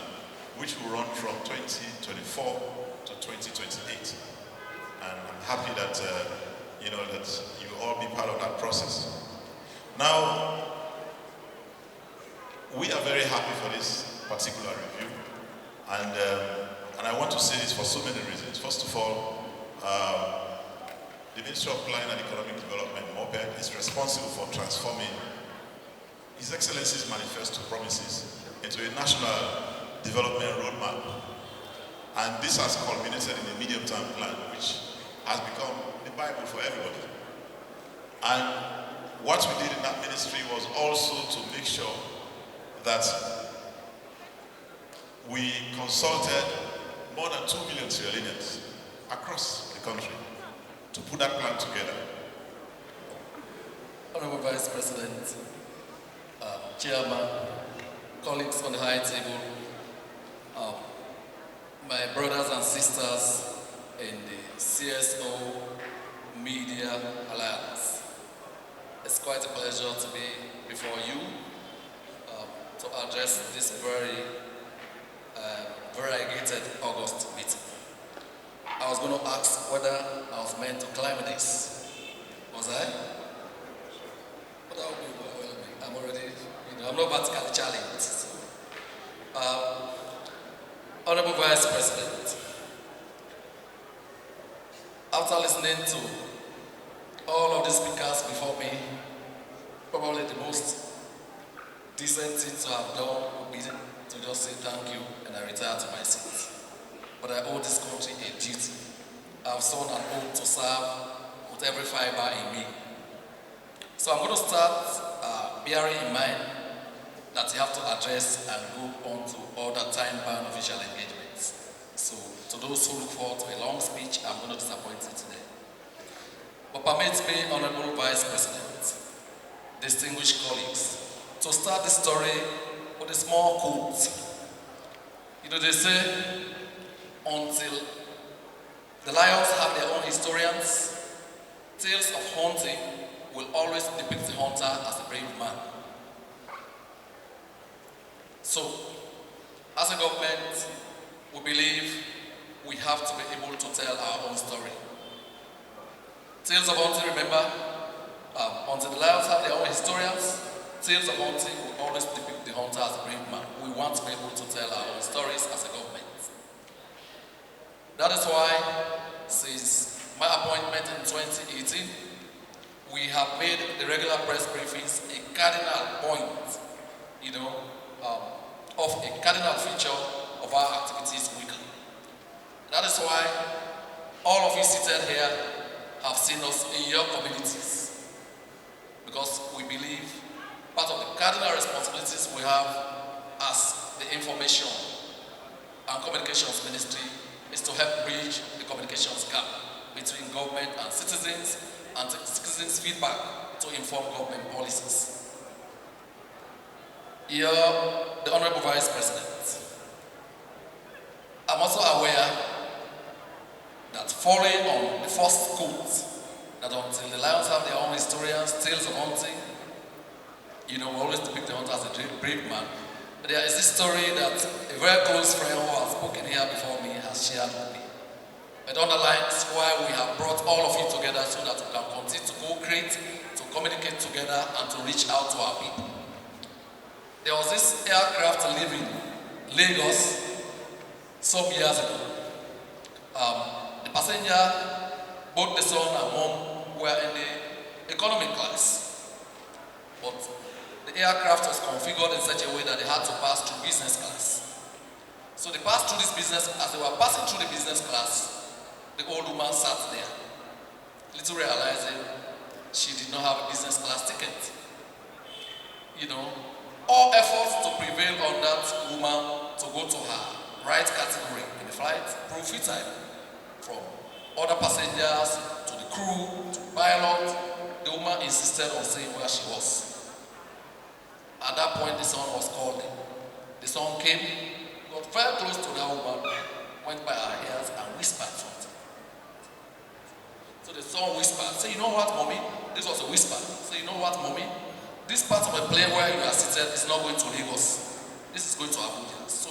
which will run from 2024 to 2028. And I'm happy that that you will all be part of that process. Now, we are very happy for this particular review, and I want to say this for so many reasons. First of all, the Ministry of Planning and Economic Development, MOPED, is responsible for transforming His Excellency's Manifesto Promises into a national development roadmap. And this has culminated in a medium-term plan, which has become the Bible for everybody. And what we did in that ministry was also to make sure that we consulted more than 2 million Sierra Leoneans across the country to put that plan together. Honorable Vice President, Chairman, colleagues on the high table, my brothers and sisters in the CSO Media Alliance. It's quite a pleasure to be before you to address this very variegated August meeting. I was going to ask whether I was meant to climb this. Was I? But that would be well, I'm already, I'm not vertically challenged. So. Honorable Vice President, after listening to all of the speakers before me, probably the most decent thing to have done would be to just say thank you and I retire to my seat. But I owe this country a duty. I've sworn an oath to serve with every fiber in me. So I'm going to start bearing in mind that you have to address and go on to other time-bound official engagements. So to those who look forward to a long speech, I'm going to disappoint you today. But permit me, Honorable Vice President, distinguished colleagues, to start the story with a small quote. They say, until the lions have their own historians, tales of hunting will always depict the hunter as a brave man. So, as a government, we believe we have to be able to tell our own story. Tales of Hunting, remember, until the lions have their own historians, Tales of Hunting will always depict the hunter as a brave man. We want to be able to tell our own stories as a government. That is why, since my appointment in 2018, we have made the regular press briefings a cardinal point, of a cardinal feature of our activities weekly. That is why all of you seated here have seen us in your communities, because we believe part of the cardinal responsibilities we have as the information and communications ministry is to help bridge the communications gap between government and citizens, and citizens' feedback to inform government policies. Here, the Honorable Vice President, I'm also aware that following on the first quote, that until the lions have their own historians, tales of hunting, we always depict the hunter as a brave man. But there is this story that a very close friend who has spoken here before me has shared with me. It underlines why we have brought all of you together so that we can continue to co-create, to communicate together, and to reach out to our people. There was this aircraft leaving Lagos some years ago. The passenger, both the son and mom, were in the economy class. But the aircraft was configured in such a way that they had to pass through business class. So they passed through this business, as they were passing through the business class, the old woman sat there, little realizing she did not have a business class ticket. All efforts to prevail on that woman to go to her right category in the flight proved futile. From other passengers to the crew to the pilot, the woman insisted on saying where she was. At that point, the son was called in. The son came, got very close to that woman, went by her ears and whispered something. So the son whispered, say, you know what, mommy? This was a whisper. Say, you know what, mommy? This part of the plane where you are seated is not going to Lagos. This is going to Abuja. So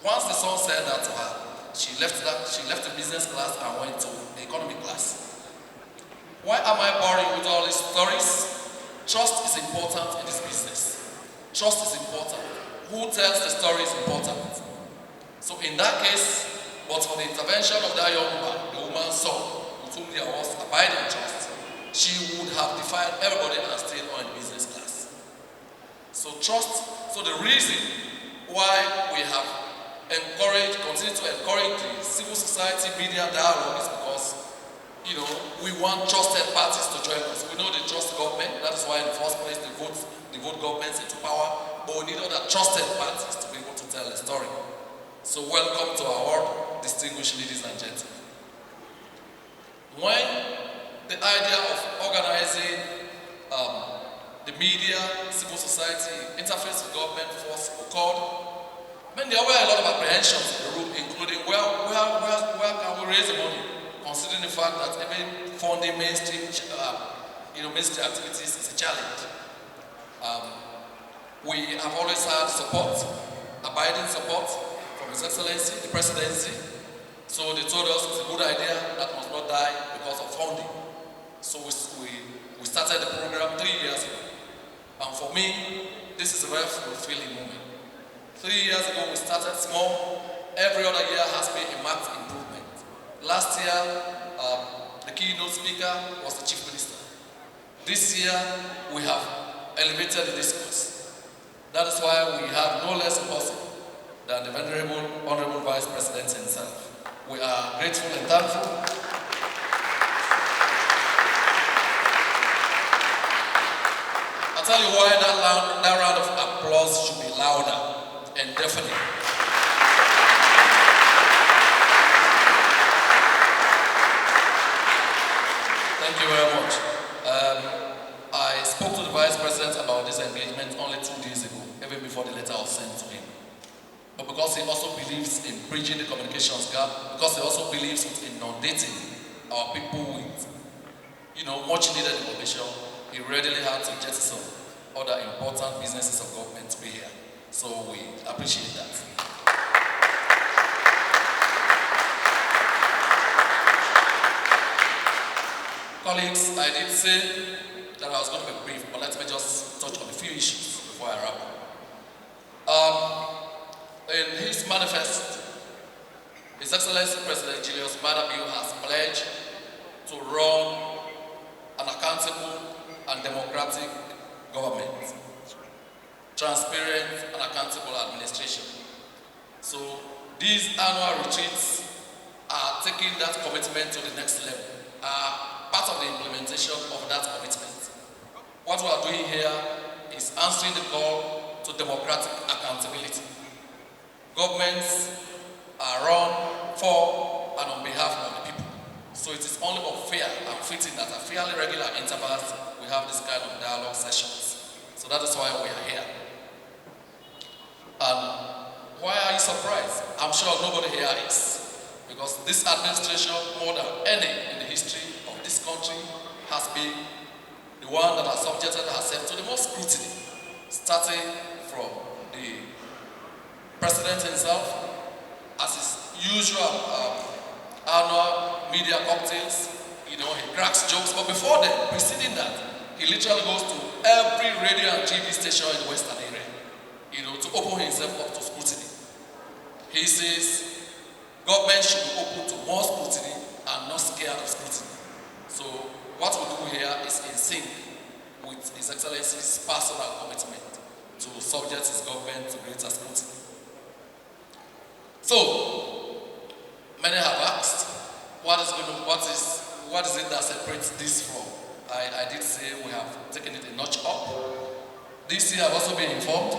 once the son said that to her, she left the business class and went to the economy class. Why am I boring with all these stories? Trust is important in this business. Trust is important. Who tells the story is important. So in that case, but for the intervention of that young woman, the woman's son, with whom there was abiding trust, she would have defied everybody and stayed on in business class. So trust, so the reason why we have continue to encourage the civil society media dialogue is because, we want trusted parties to join us. We know they trust government, that is why in the first place they vote governments into power, but we need other trusted parties to be able to tell the story. So welcome to our world, distinguished ladies and gentlemen. When the idea of organizing the media, civil society, interface with government first occurred, there were a lot of apprehensions in the room, including where can we raise the money, considering the fact that even funding mainstream, mainstream activities is a challenge. We have always had support, abiding support from His Excellency, the Presidency. So they told us it's a good idea that must not die because of funding. So we started the program 3 years ago. And for me, this is a very fulfilling moment. 3 years ago, we started small. Every other year has been a marked improvement. Last year, the keynote speaker was the Chief Minister. This year, we have elevated the discourse. That is why we have no less a person than the Venerable Honorable Vice President himself. We are grateful and thankful. I'll tell you why that round of applause should be louder and definite. Thank you very much. I spoke to the Vice President about this engagement only 2 days ago, even before the letter was sent to him. But because he also believes in bridging the communications gap, because he also believes in inundating our people with, much needed information, he readily had to jettison other important businesses of government to be here. So we appreciate that. colleagues, I did say that I was going to be brief, but let me just touch on a few issues before I wrap up. In his manifest, His Excellency President Julius Maada Bio has pledged to run an accountable and democratic government, transparent and accountable administration. So these annual retreats are taking that commitment to the next level, are part of the implementation of that commitment. What we are doing here is answering the call to democratic accountability. Governments are run for and on behalf of the people. So it is only but fair and fitting that at fairly regular intervals we have this kind of dialogue sessions. So that is why we are here. And why are you surprised? I'm sure nobody here is. Because this administration, more than any in the history of this country, has been the one that has subjected herself to the most scrutiny, starting from the president himself, as his usual annual media cocktails. He cracks jokes, but before then, preceding that, he literally goes to every radio and TV station in the Western area, to open himself up to scrutiny. He says government should be open to more scrutiny and not scared of scrutiny. So what we do here is in sync with His Excellency's personal commitment to subject his government to greater scrutiny. So many have asked, what is it that separates this from? I did say we have taken it a notch up. This year I've also been informed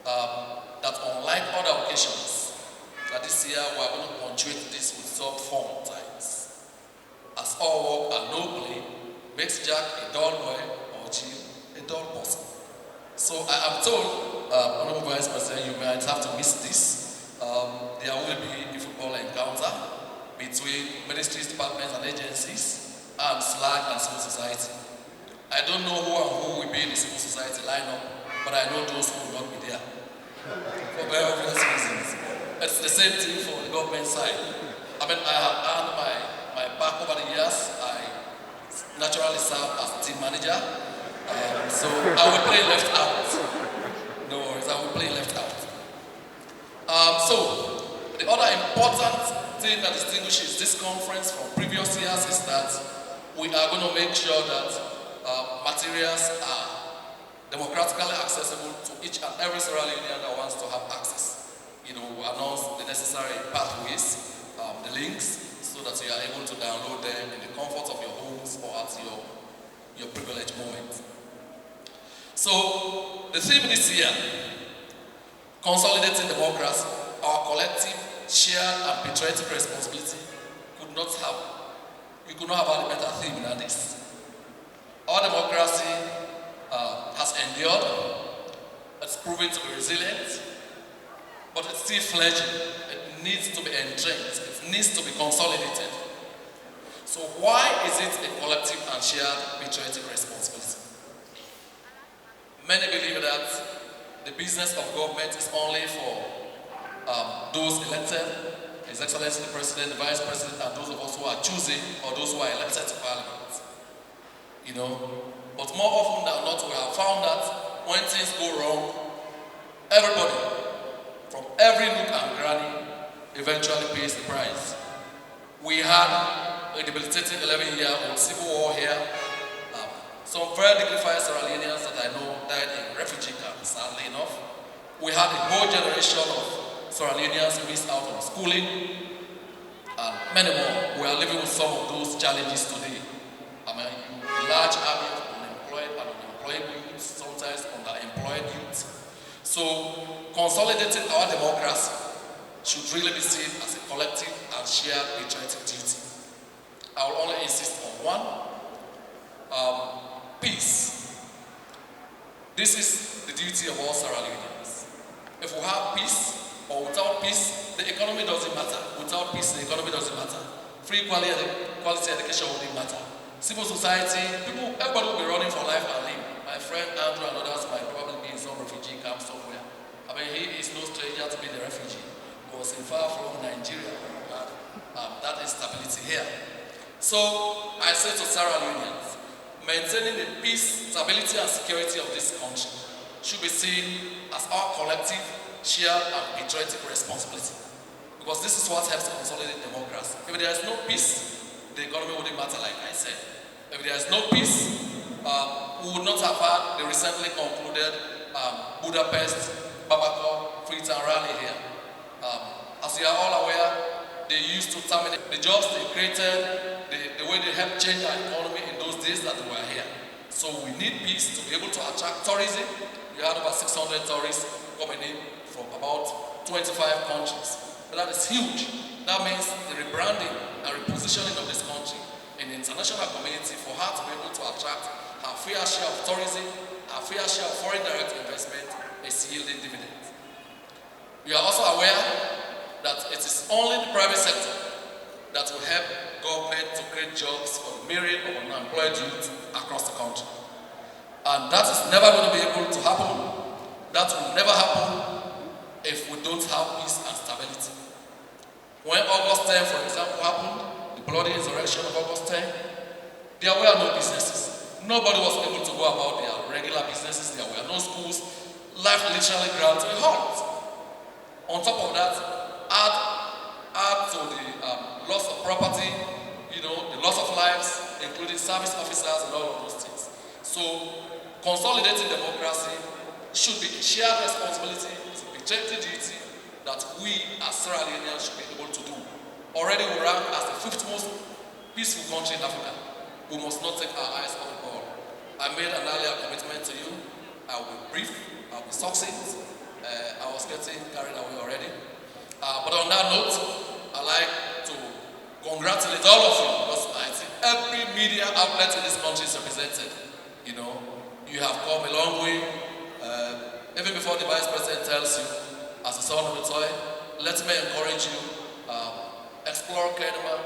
that unlike other occasions, that this year we are going to punctuate this with some form times. As all work and no play makes Jack a dull boy or Jim a dull person. So I am told, Honorable Vice President, you might have to miss this. There will be a football encounter between ministries, departments and agencies and SLAG and civil society. I don't know who and who will be in the civil society lineup, but I know those who will not be there. For very obvious reasons. It's the same thing for the government side. I have earned my back over the years. I naturally serve as team manager. So I will play left out. No worries, I will play left out. So the other important thing that distinguishes this conference from previous years is that we are going to make sure that materials are democratically accessible to each and every Sierra Leonean that wants to have access. We announce the necessary pathways, the links, so that you are able to download them in the comfort of your homes or at your privileged moment. So the theme this year, consolidating democracy, our collective, shared and patriotic responsibility, we could not have had a better theme than this. Our democracy has endured, it's proven to be resilient, but it's still fledgling. It needs to be entrenched, it needs to be consolidated. So why is it a collective and shared patriotic responsibility? Many believe that the business of government is only for those elected, His Excellency the President, the Vice President, and those of us who are choosing or those who are elected to Parliament. But more often than not, we have found that when things go wrong, everybody from every nook and cranny eventually pays the price. We had a debilitating 11-year-old civil war here. Some very dignified Sierra Leoneans that I know died in refugee camps, sadly enough. We had a whole generation of Sierra Leoneans who missed out on schooling, and many more. We are living with some of those challenges today. A large army of unemployed and unemployed youth, sometimes underemployed youth. So consolidating our democracy should really be seen as a collective and shared patriotic duty. I will only insist on one. Peace. This is the duty of all Sierra Leoneans. If we have peace or without peace, the economy doesn't matter. Without peace, the economy doesn't matter. Free quality education wouldn't matter. Civil society, everybody will be running for life and limb. My friend Andrew and others might probably be in some refugee camp somewhere. He is no stranger to being a refugee. Because in far from Nigeria, we have that instability here. So I say to Sierra Leoneans, maintaining the peace, stability, and security of this country should be seen as our collective, shared, and patriotic responsibility. Because this is what helps to consolidate democracy. If there is no peace, the economy wouldn't matter, like I said. If there is no peace, we would not have had the recently concluded Budapest Bamako Freetown rally here. As you are all aware, they used to terminate the jobs they created, the way they helped change our economy in those days that they were here. So we need peace to be able to attract tourism. We had over 600 tourists coming in from about 25 countries. But that is huge. That means the rebranding and repositioning of this country in the international community for her to be able to attract her fair share of tourism, her fair share of foreign direct investment is yielding dividends. We are also aware that it is only the private sector that will help government to create jobs for the myriad of unemployed youth across the country. And that is never going to be able to happen. That will never happen if we don't have peace and stability. When August 10, for example, happened, the bloody insurrection of August 10, there were no businesses. Nobody was able to go about their regular businesses. There were no schools. Life literally ground to a halt. On top of that, add to the loss of property, the loss of lives, including service officers and all of those things. So, consolidating democracy should be a shared responsibility, it's a patriotic duty that we as Sierra Leoneans should be able to do. Already we rank as the 5th most peaceful country in Africa. We must not take our eyes off the ball. I made an earlier commitment to you. I will be brief, I will be succinct. I was getting carried away already. But on that note, I'd like to congratulate all of you because I think every media outlet in this country is represented. You have come a long way. Even before the Vice President tells you, as a son of the toy, let me encourage you, explore Kenema,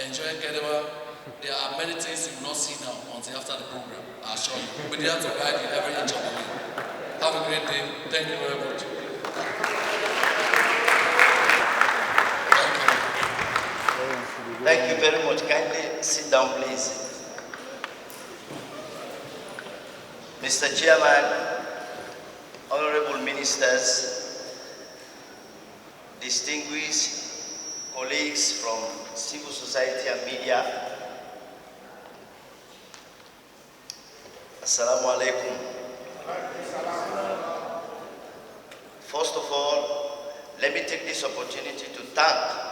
enjoy Kenema. There are many things you will not see now until after the program, I assure you. We'll be there to guide you every inch of the way. Have a great day. Thank you very much. Thank you very much. Kindly sit down, please. Mr. Chairman, honorable ministers, distinguished colleagues from civil society and media, Assalamu alaikum. First of all, let me take this opportunity to thank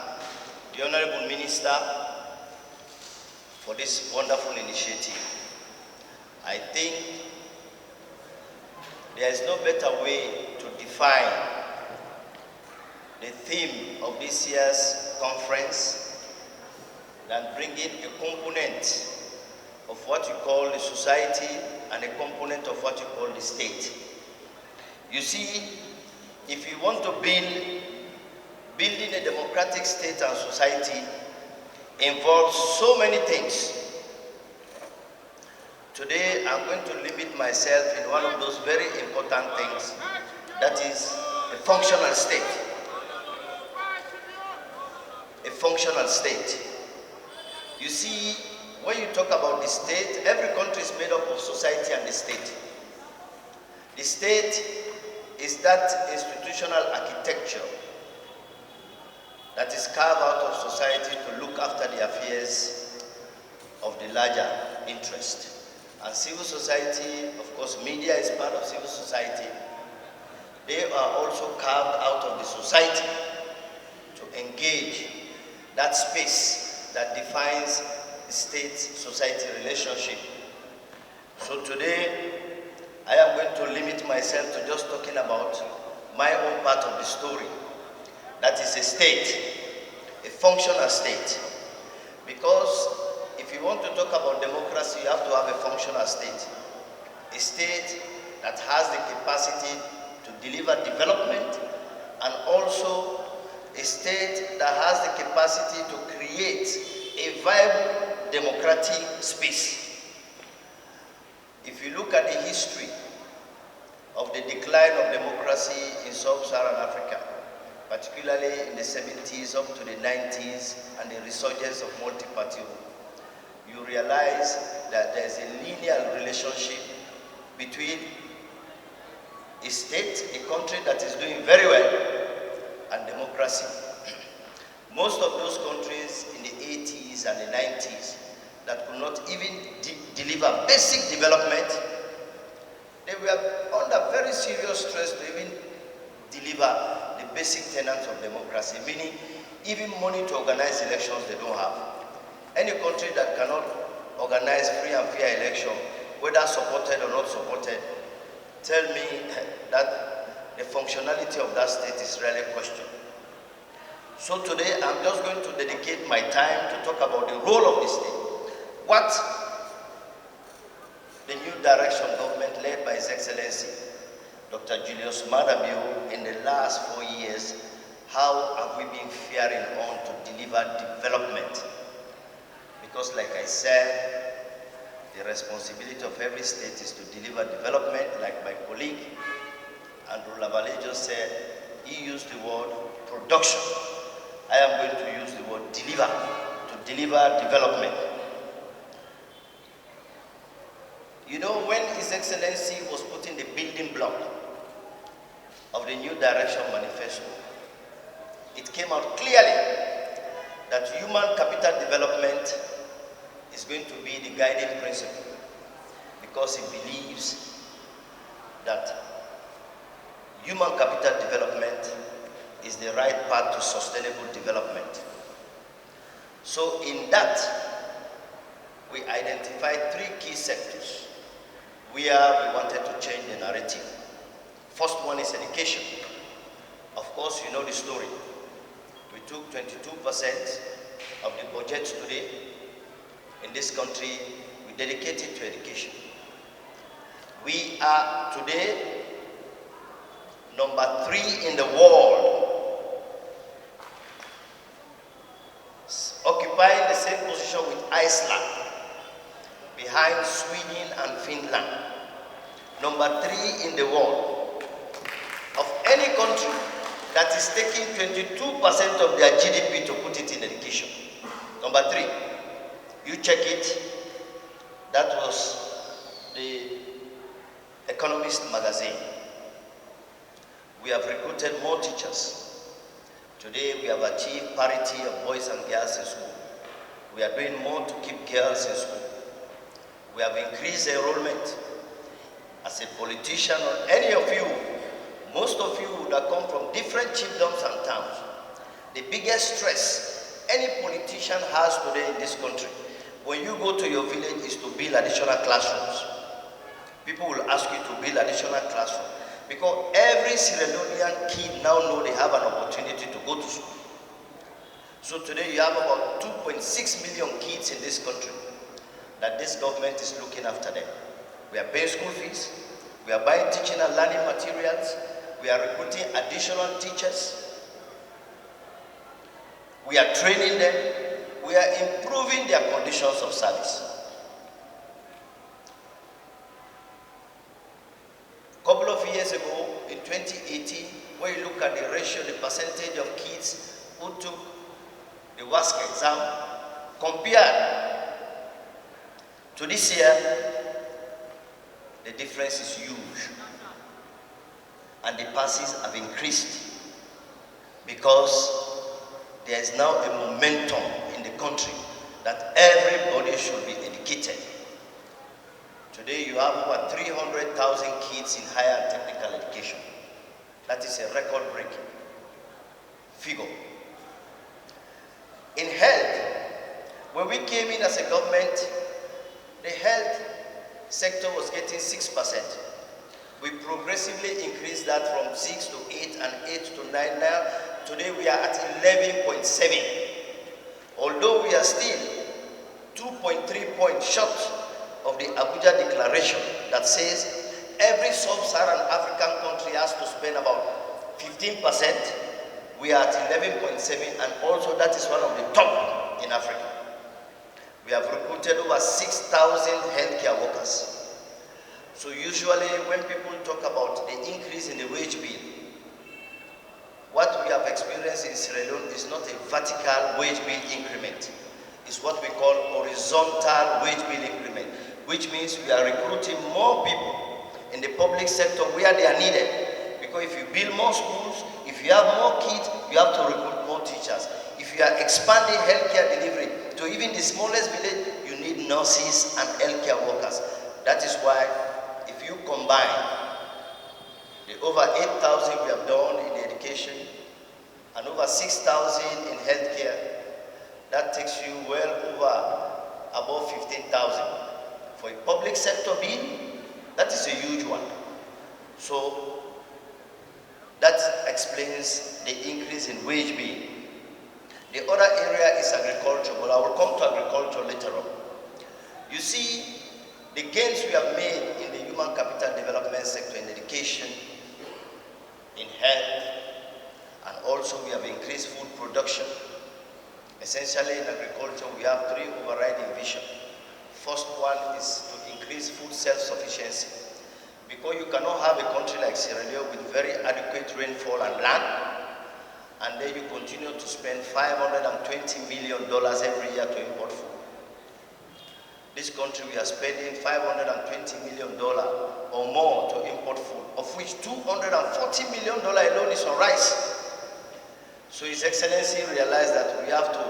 the Honorable Minister for this wonderful initiative. I think there is no better way to define the theme of this year's conference than bringing a component of what you call the society and a component of what you call the state. You see, if you want to building a democratic state and society involves so many things. Today, I'm going to limit myself in one of those very important things, that is a functional state. A functional state. You see, when you talk about the state, every country is made up of society and the state. The state is that institutional architecture that is carved out of society to look after the affairs of the larger interest. And civil society, of course, media is part of civil society. They are also carved out of the society to engage that space that defines the state-society relationship. So today, I am going to limit myself to just talking about my own part of the story. That is a state, a functional state. Because if you want to talk about democracy, you have to have a functional state. A state that has the capacity to deliver development, and also a state that has the capacity to create a viable democratic space. If you look at the history of the decline of democracy in sub-Saharan Africa, particularly in the 70s up to the 90s, and the resurgence of multi-party rule, you realize that there's a linear relationship between a state, a country that is doing very well, and democracy. Most of those countries in the 80s and the 90s that could not even deliver basic development, they were under very serious stress to even deliver the basic tenets of democracy, meaning even money to organize elections they don't have. Any country that cannot organize free and fair election, whether supported or not supported, tell me that the functionality of that state is really questioned. So today I'm just going to dedicate my time to talk about the role of the state. What the new direction government led by His Excellency Dr. Julius Madabio in the last 4 years, how have we been faring on to deliver development? Because like I said, the responsibility of every state is to deliver development. Like my colleague Andrew Lavalley just said, he used the word production. I am going to use the word deliver, to deliver development. You know, when His Excellency was putting the building block of the new direction manifesto, it came out clearly that human capital development is going to be the guiding principle, because he believes that human capital development is the right path to sustainable development. So in that, we identified 3 key sectors where we wanted to change the narrative. First one is education. Of course, you know the story. We took 22% of the budget today in this country, we dedicated to education. We are today number 3 in the world, occupying the same position with Iceland, behind Sweden and Finland. Number 3 in the world of any country that is taking 22% of their GDP to put it in education. Number 3, you check it, that was the Economist magazine. We have recruited more teachers. Today we have achieved parity of boys and girls in school. We are doing more to keep girls in school. We have increased enrollment. As a politician or any of you, most of you would have come from different chiefdoms and towns. The biggest stress any politician has today in this country, when you go to your village, is to build additional classrooms. People will ask you to build additional classrooms because every Sierra Leonean kid now know they have an opportunity to go to school. So today you have about 2.6 million kids in this country that this government is looking after them. We are paying school fees, we are buying teaching and learning materials, we are recruiting additional teachers, we are training them, we are improving their conditions of service. A couple of years ago, in 2018, when you look at the ratio, the percentage of kids who took the WASC exam, compared to this year, the difference is huge. And the passes have increased because there is now a momentum in the country that everybody should be educated. Today you have over 300,000 kids in higher technical education. That is a record-breaking figure. In health, when we came in as a government, the health sector was getting 6%. We progressively increased that from 6 to 8 and 8 to 9 now. Today we are at 11.7. Although we are still 2.3 points short of the Abuja Declaration that says every sub-Saharan African country has to spend about 15%. We are at 11.7, and also that is one of the top in Africa. We have recruited over 6,000 healthcare workers. So usually when people talk about the increase in the wage bill, what we have experienced in Sierra Leone is not a vertical wage bill increment. It's what we call horizontal wage bill increment, which means we are recruiting more people in the public sector where they are needed. Because if you build more schools, if you have more kids, you have to recruit more teachers. If you are expanding healthcare delivery to even the smallest village, you need nurses and healthcare workers. That is why if you combine the over 8,000 we have done in education and over 6,000 in healthcare, that takes you well over above 15,000. For a public sector bill, that is a huge one. So that explains the increase in wage bill. The other area is agriculture, but I will come to agriculture later on. You see, the gains we have made in the human capital development sector, in education, in health, and also we have increased food production. Essentially in agriculture, we have three overriding visions. First one is to increase food self-sufficiency. Because you cannot have a country like Sierra Leone with very adequate rainfall and land, and then you continue to spend $520 million every year to import food. This country, we are spending $520 million or more to import food, of which $240 million alone is on rice. So His Excellency realized that we have to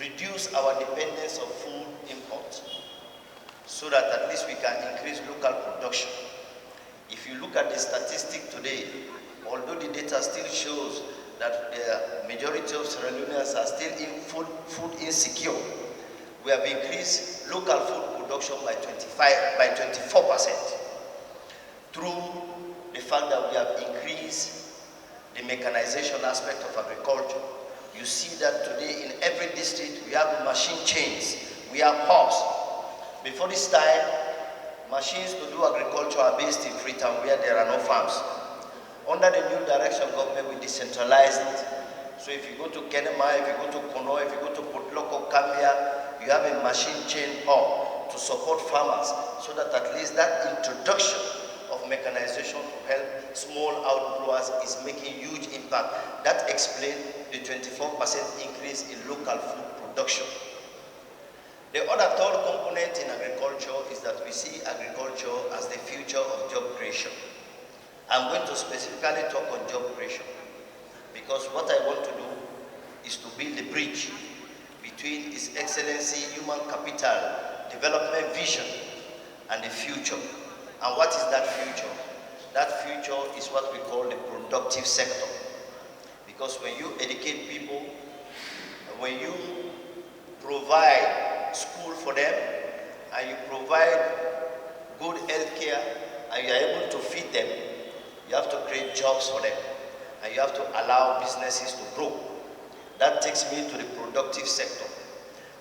reduce our dependence on food import so that at least we can increase local production. If you look at the statistic today, although the data still shows that the majority of Sierra Leoneans are still food insecure, we have increased local food production by 24% through the fact that we have increased the mechanization aspect of agriculture. You see that today in every district we have machine chains, we have hubs. Before this time, machines to do agriculture are based in Freetown where there are no farms. Under the new direction government, we decentralized it. So if you go to Kenema, if you go to Kono, if you go to Potloko, Kambia, you have a machine chain hub to support farmers so that at least that introduction of mechanization to help small outgrowers is making huge impact. That explains the 24% increase in local food production. The other third component in agriculture is that we see agriculture as the future of job creation. I'm going to specifically talk on job creation because what I want to do is to build a bridge between His Excellency Human Capital Development Vision and the future. And what is that future? That future is what we call the productive sector. Because when you educate people, when you provide school for them, and you provide good health care, and you are able to feed them, you have to create jobs for them, and you have to allow businesses to grow. That takes me to the productive sector.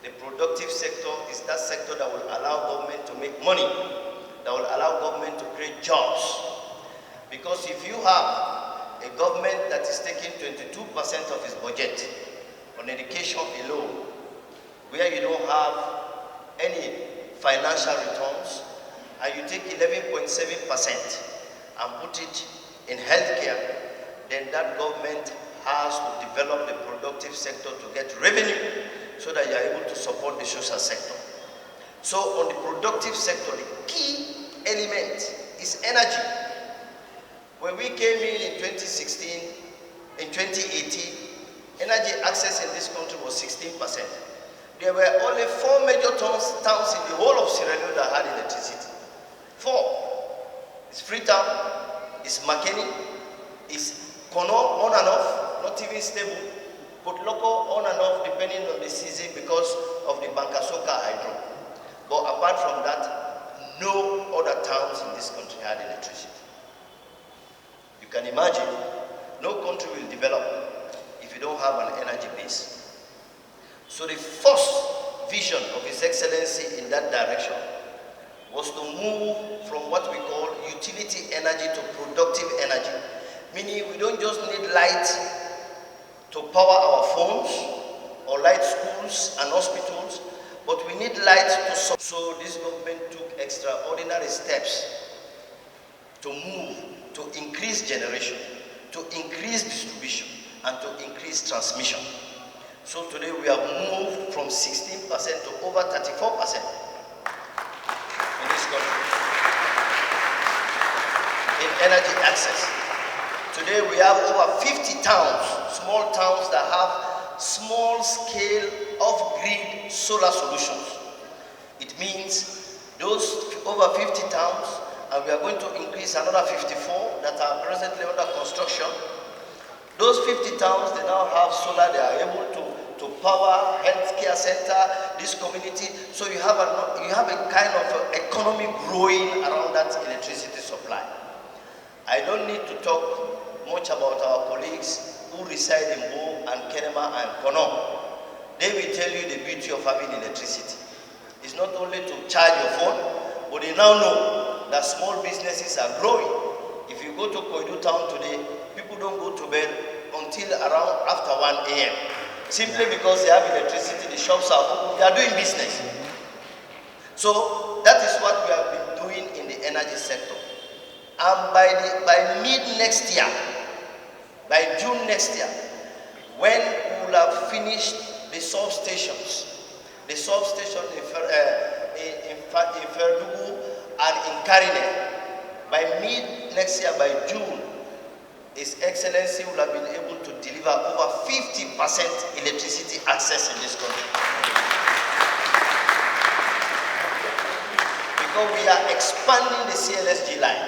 The productive sector is that sector that will allow government to make money, that will allow government to create jobs. Because if you have a government that is taking 22% of its budget on education alone, where you don't have any financial returns, and you take 11.7% and put it in healthcare, then that government has to develop the productive sector to get revenue so that you are able to support the social sector. So on the productive sector, the key element is energy. When we came in 2016, in 2018, energy access in this country was 16%. There were only 4 major towns in the whole of Sierra Leone that had electricity. 4. It's Freetown, it's Makeni, it's Kono on and off, not even stable, but local on and off depending on the season because of the Bankasoka hydro. But apart from that, no other towns in this country had electricity. You can imagine, no country will develop if you don't have an energy base. So the first vision of His Excellency in that direction was to move from what we call utility energy to productive energy. Meaning we don't just need light to power our phones or light schools and hospitals, but we need light to support. So this government took extraordinary steps to move, to increase generation, to increase distribution, and to increase transmission. So today we have moved from from 16% to over 34% in this country in energy access. Today we have over 50 towns, small towns that have small scale off-grid solar solutions. It means those over 50 towns, and we are going to increase another 54 that are presently under construction. Those 50 towns, they now have solar, they are able to power healthcare center, this community. So you have a kind of economy growing around that electricity supply. I don't need to talk much about our colleagues who reside in Bo and Kenema and Kono. They will tell you the beauty of having electricity. It's not only to charge your phone, but they now know that small businesses are growing. If you go to Koidu town today, people don't go to bed until around after 1 a.m. Simply because they have electricity, the shops are open, they are doing business. So that is what we have been doing in the energy sector. And by mid next year, by June next year, when we will have finished the substations in Ferdugu and in Karine, by mid next year, by June, His Excellency will have been able to deliver over 50% electricity access in this country. Because we are expanding the CLSG line.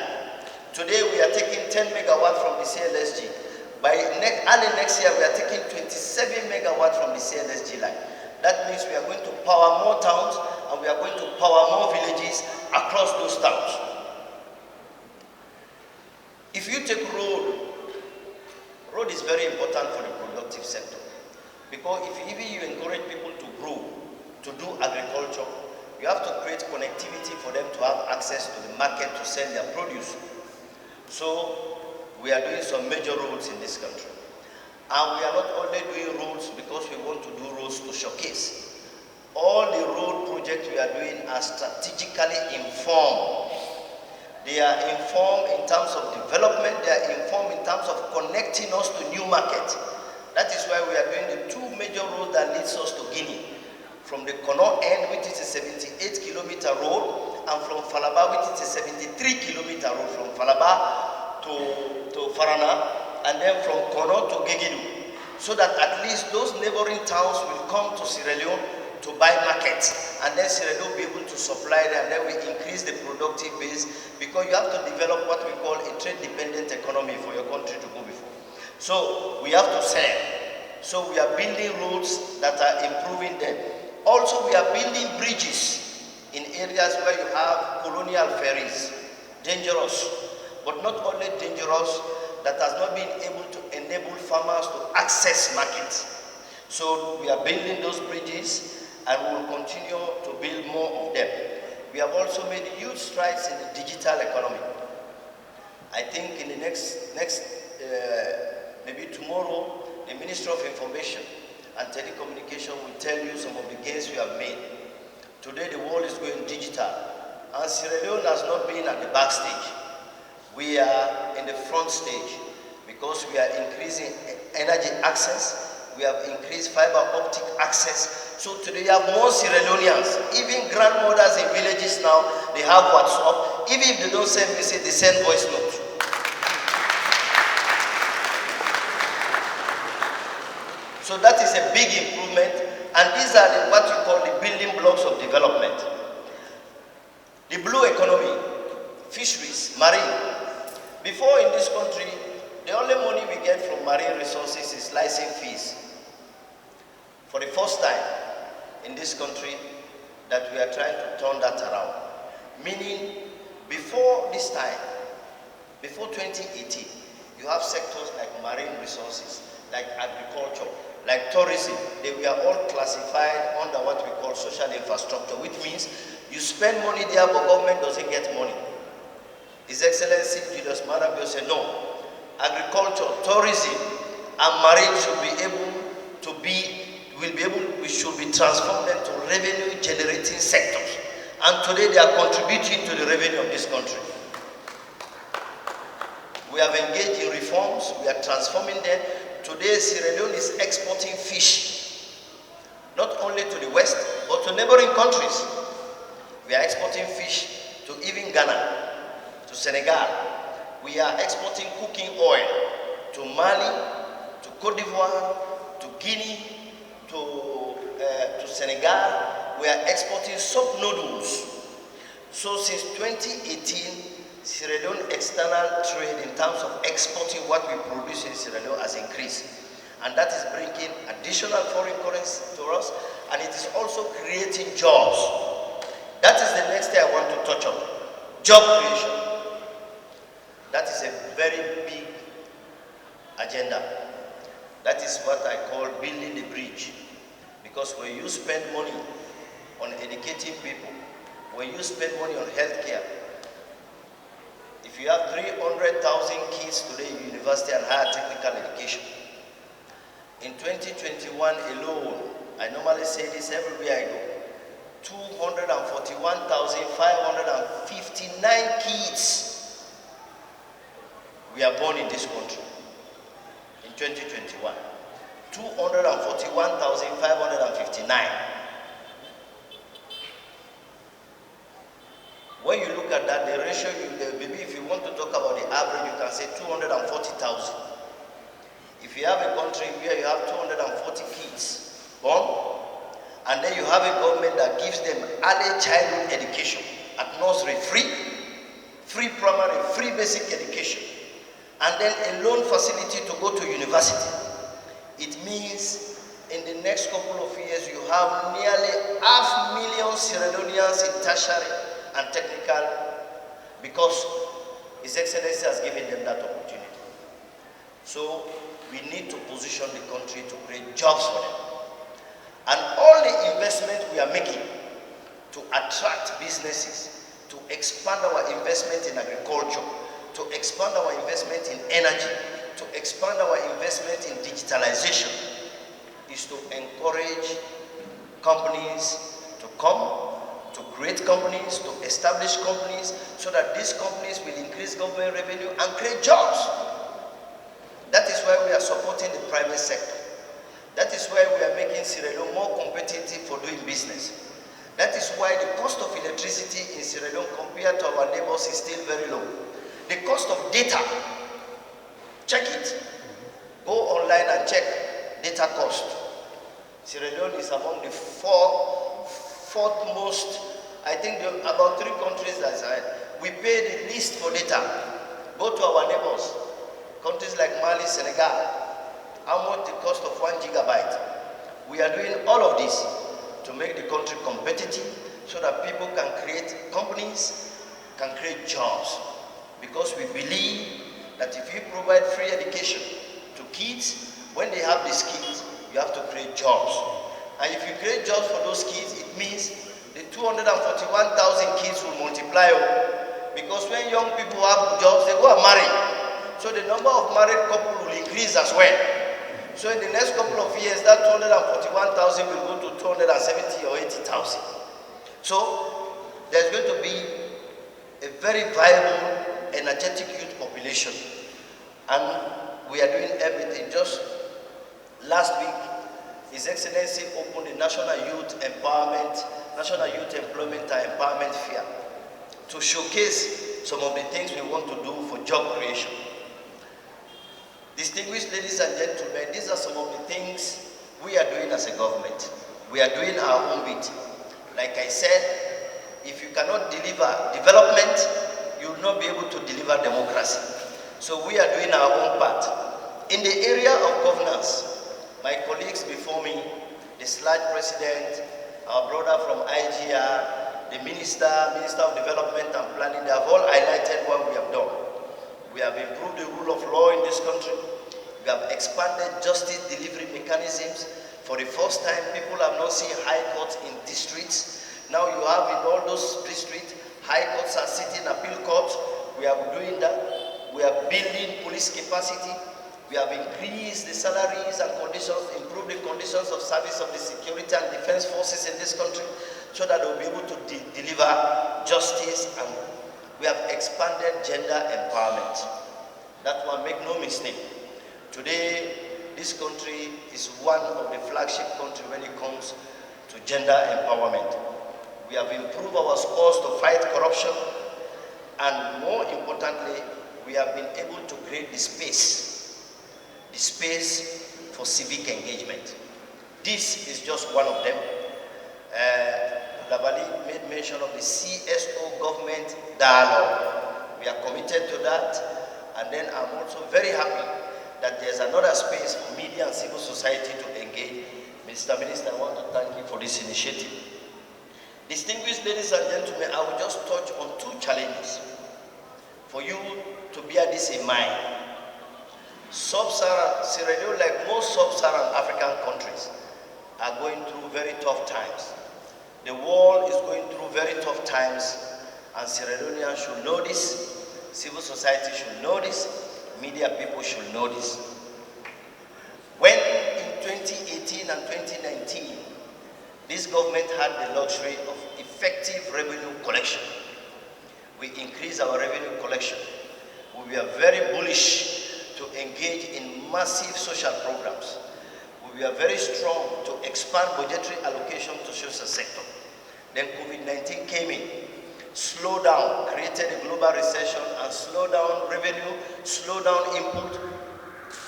Today we are taking 10 megawatt from the CLSG. By early next year we are taking 27 megawatt from the CLSG line. That means we are going to power more towns and we are going to power more villages across those towns. If you take road is very important for the productive sector. Because if even you encourage people to grow, to do agriculture, you have to create connectivity for them to have access to the market to sell their produce. So we are doing some major roads in this country. And we are not only doing roads because we want to do roads to showcase. All the road projects we are doing are strategically informed. They are informed in terms of development, they are informed in terms of connecting us to new markets. That is why we are doing the two major roads that leads us to Guinea. From the Kono end, which is a 78-kilometer road, and from Falaba, which is a 73-kilometer road from Falaba to Farana, and then from Kono to Gegidu, so that at least those neighboring towns will come to Sierra Leone to buy markets, and then Sierra Leone will be able to supply them, and then we increase the productive base, because you have to develop what we call a trade-dependent economy for your country to go before. So we have to sell. So we are building roads that are improving them. Also, we are building bridges in areas where you have colonial ferries, dangerous, but not only dangerous, that has not been able to enable farmers to access markets. So we are building those bridges and we will continue to build more of them. We have also made huge strides in the digital economy. I think in the next maybe tomorrow, the Minister of Information and Telecommunication will tell you some of the gains we have made. Today the world is going digital, and Sierra Leone has not been at the backstage. We are in the front stage because we are increasing energy access, we have increased fiber optic access. So today you have more Sierra Leoneans, even grandmothers in villages now, they have WhatsApp. Even if they don't send message, they send voice notes. So that is a big improvement, and these are what we call the building blocks of development. The blue economy, fisheries, marine. Before in this country, the only money we get from marine resources is license fees. For the first time in this country that we are trying to turn that around. Meaning, before this time, before 2018, you have sectors like marine resources, like agriculture, like tourism. They were all classified under what we call social infrastructure, which means you spend money there, but government doesn't get money. His Excellency Julius Marabio said, no, agriculture, tourism, and marine should be able to we should be transformed into revenue generating sectors. And today they are contributing to the revenue of this country. We have engaged in reforms, we are transforming them. Today Sierra Leone is exporting fish. not only to the west, but to neighboring countries. We are exporting fish to even Ghana, to Senegal. We are exporting cooking oil to Mali, to Cote d'Ivoire, to Guinea, to Senegal. We are exporting soap noodles. So since 2018, Sierra Leone external trade in terms of exporting what we produce in Sierra Leone has increased. And that is bringing additional foreign currency to us, and it is also creating jobs. That is the next thing I want to touch on. Job creation. That is a very big agenda. That is what I call building the bridge. Because when you spend money on educating people, when you spend money on healthcare, if you have 300,000 kids today in university and higher technical education, in 2021 alone, I normally say this everywhere I go, 241,559 kids were born in this country in 2021. 241,559. When you look at that, the ratio, maybe if you want to talk about the average, you can say 240,000. If you have a country where you have 240 kids born, and then you have a government that gives them early childhood education at nursery free primary, free basic education, and then a loan facility to go to university, it means in the next couple of years you have nearly 500,000 Sierra Leoneans in tertiary and technical, because His Excellency has given them that opportunity. So we need to position the country to create jobs for them. And all the investment we are making to attract businesses, to expand our investment in agriculture, to expand our investment in energy, to expand our investment in digitalization, is to encourage companies to come, to create companies, to establish companies, so that these companies will increase government revenue and create jobs. That is why we are supporting the private sector. That is why we are making Sierra Leone more competitive for doing business. That is why the cost of electricity in Sierra Leone compared to our neighbors is still very low. The cost of data, check it. Go online and check data cost. Sierra Leone is among the fourth most, I think about 3 countries that's ahead. We pay the least for data. Go to our neighbors, countries like Mali, Senegal. How much the cost of 1 gigabyte? We are doing all of this to make the country competitive so that people can create companies, can create jobs. Because we believe that if you provide free education to kids, when they have the skills, you have to create jobs. And if you create jobs for those kids, it means the 241,000 kids will multiply. Because when young people have jobs, they go and marry. So the number of married couples will increase as well. So in the next couple of years, that 241,000 will go to 270 or 80,000. So there's going to be a very viable, energetic youth population. And we are doing everything. Just last week, His Excellency opened the National Youth Employment and Empowerment Fair to showcase some of the things we want to do for job creation. Distinguished ladies and gentlemen, these are some of the things we are doing as a government. We are doing our own bit. Like I said, if you cannot deliver development, you will not be able to deliver democracy. So we are doing our own part. In the area of governance, my colleagues before me, the slide president, our brother from IGR, the Minister of Development and Planning, they have all highlighted what we have done. We have improved the rule of law in this country. We have expanded justice delivery mechanisms. For the first time, people have not seen high courts in districts. Now you have in all those districts, high courts are sitting appeal courts. We are doing that. We are building police capacity. We have increased the salaries and conditions, improved the conditions of service of the security and defense forces in this country, so that they will be able to deliver justice, and we have expanded gender empowerment. That one, make no mistake. Today, this country is one of the flagship countries when it comes gender empowerment. We have improved our scores to fight corruption, and more importantly, we have been able to create the space for civic engagement. This is just one of them. Labali made mention of the CSO government dialogue. We are committed to that, and then I'm also very happy that there's another space for media and civil society to engage. Mr. Minister, I want to thank you for this initiative. Distinguished ladies and gentlemen, I will just touch on two challenges for you to bear this in mind. Sub-Saharan Sierra Leone, like most sub-Saharan African countries, are going through very tough times. The world is going through very tough times, and Sierra Leoneans should know this, civil society should know this, media people should know this. When in 2018 and 2019, this government had the luxury of effective revenue collection, we increased our revenue collection. We were very bullish to engage in massive social programs. We were very strong to expand budgetary allocation to social sector. Then COVID-19 came in, slowed down, created a global recession, and slowed down revenue, slowed down